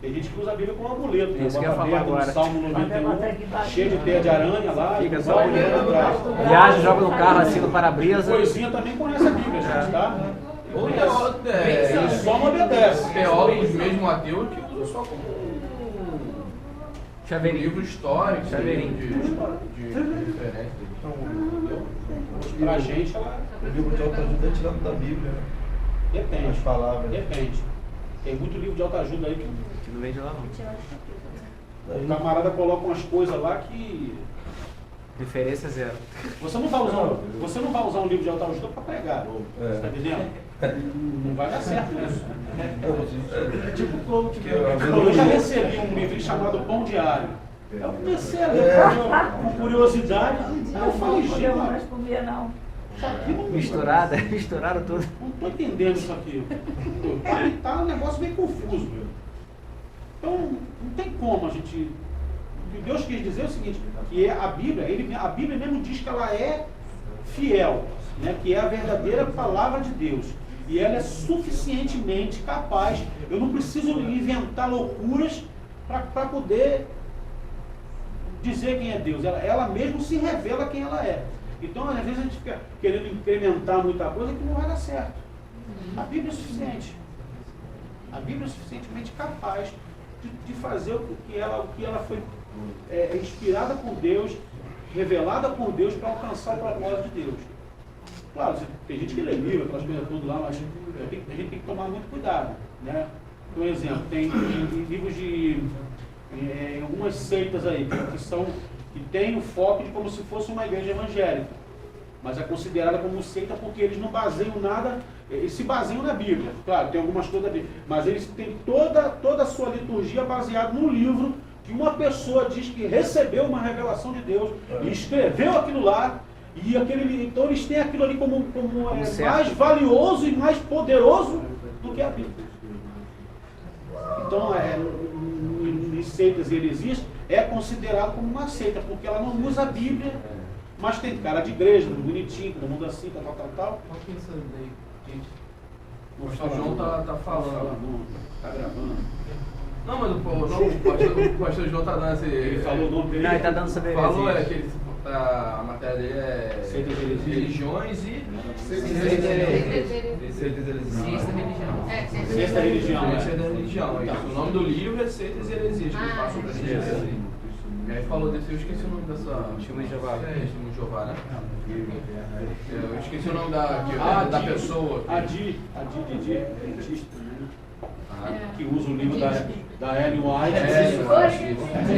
Tem gente que usa a Bíblia como amuleto, né? Isso que eu ia falar agora. Salmo 91, cheio de teia de aranha lá, Fica e só vai olhando atrás. Viaja, joga no carro assim no para-brisa. Coisinha também conhece a Bíblia, gente, tá? Ou Ele só não obedece. teólogos mesmo ateus que usam só como um Chaveirinho. livro histórico, Chaveirinho. de referência. Pra gente, ela O livro de autoajuda é tirado da Bíblia, né? depende. As palavras. Depende. Tem muito livro de autoajuda aí que Que não vem de lá não. o camarada coloca umas coisas lá que Referência zero. você não vai usar um livro de autoajuda para pregar. Você tá entendendo? Não vai dar certo isso. É tipo coach. Eu já recebi um livro chamado Pão Diário. Eu comecei a ler com curiosidade. Eu falei, Não podemos mais gente, comer, não. isso aqui não Misturaram tudo. Não estou entendendo isso aqui. Tá um negócio meio confuso. Então, não tem como a gente... O que Deus quis dizer é o seguinte, que a Bíblia mesmo diz que ela é fiel, né? Que é a verdadeira palavra de Deus. E ela é suficientemente capaz. Eu não preciso inventar loucuras para poder dizer quem é Deus. Ela mesmo se revela quem ela é. Então, às vezes a gente fica querendo incrementar muita coisa que não vai dar certo. A Bíblia é suficiente. A Bíblia é suficientemente capaz de fazer o que ela foi inspirada por Deus, revelada por Deus para alcançar o propósito de Deus. Claro, tem gente que lê livro, aquelas coisas todas lá, mas a gente tem que tomar muito cuidado. Né? Por exemplo, tem livros de algumas seitas aí que tem o foco de como se fosse uma igreja evangélica, mas é considerada como seita porque eles não baseiam nada, eles se baseiam na Bíblia. Claro, tem algumas coisas da Bíblia, mas eles têm toda a sua liturgia baseada no livro que uma pessoa diz que recebeu uma revelação de Deus e escreveu aquilo lá, e então eles têm aquilo ali como mais valioso e mais poderoso do que a Bíblia. Então, em seitas e heresias, é considerado como uma seita, porque ela não usa a Bíblia, mas tem cara de igreja, bonitinho, todo mundo assim, tal. Qual que é isso daí, gente? O pastor João tá falando. Tá gravando. Não, mas o pastor João tá dando esse... Ele falou o nome dele. Não, ele tá dando sobre Falou, heresias. a matéria dele é... Seitas e heresias. Religiões e... Ciência da religião. Ciência da religião. Ciência da religião. O nome do livro é Seitas e Heresias, que ele passou pra gente. E aí falou desse, eu esqueci o nome dessa... Testemunho de Jeová. Testemunho de Jeová, né? Eu esqueci o nome da pessoa. Didi, dentista, né? que usa o livro da Ellen White. É,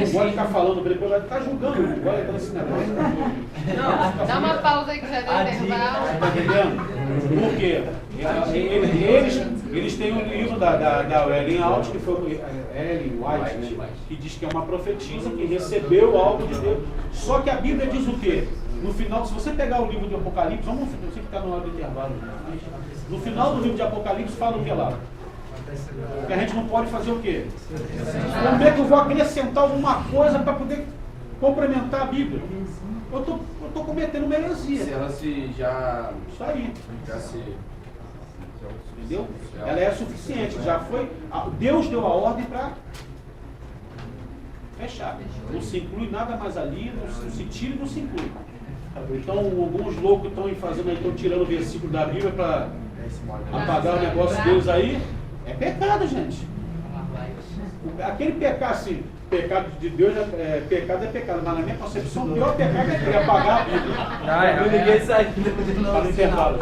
Não pode ficar falando para ele, ele vai estar julgando, igual ele esse negócio. Dá uma pausa aí que já deu intervalo. Tá entendendo? Por quê? Eles têm um livro da Ellen White, que foi Ellen White, né? Que diz que é uma profetisa que recebeu algo de Deus. Só que a Bíblia diz o quê? No final, se você pegar o livro de Apocalipse, vamos você que está no hora do intervalo. No final do livro de Apocalipse fala o que lá? Que a gente não pode fazer o quê? Como é que eu vou acrescentar alguma coisa para poder complementar a Bíblia? Eu estou cometendo uma heresia. Se ela se já. Isso aí. Já se. Entendeu? Ela é suficiente. Já foi. Deus deu a ordem para fechar. Não se inclui nada mais ali, não se tira e não se inclui. Então, alguns loucos estão fazendo aí, estão tirando o versículo da Bíblia para apagar o negócio deles aí. É pecado, gente. Aquele pecado, assim, pecado de Deus, pecado é pecado, mas na minha concepção, o pior pecado é apagar a Bíblia. Ninguém sai. Está no intervalo.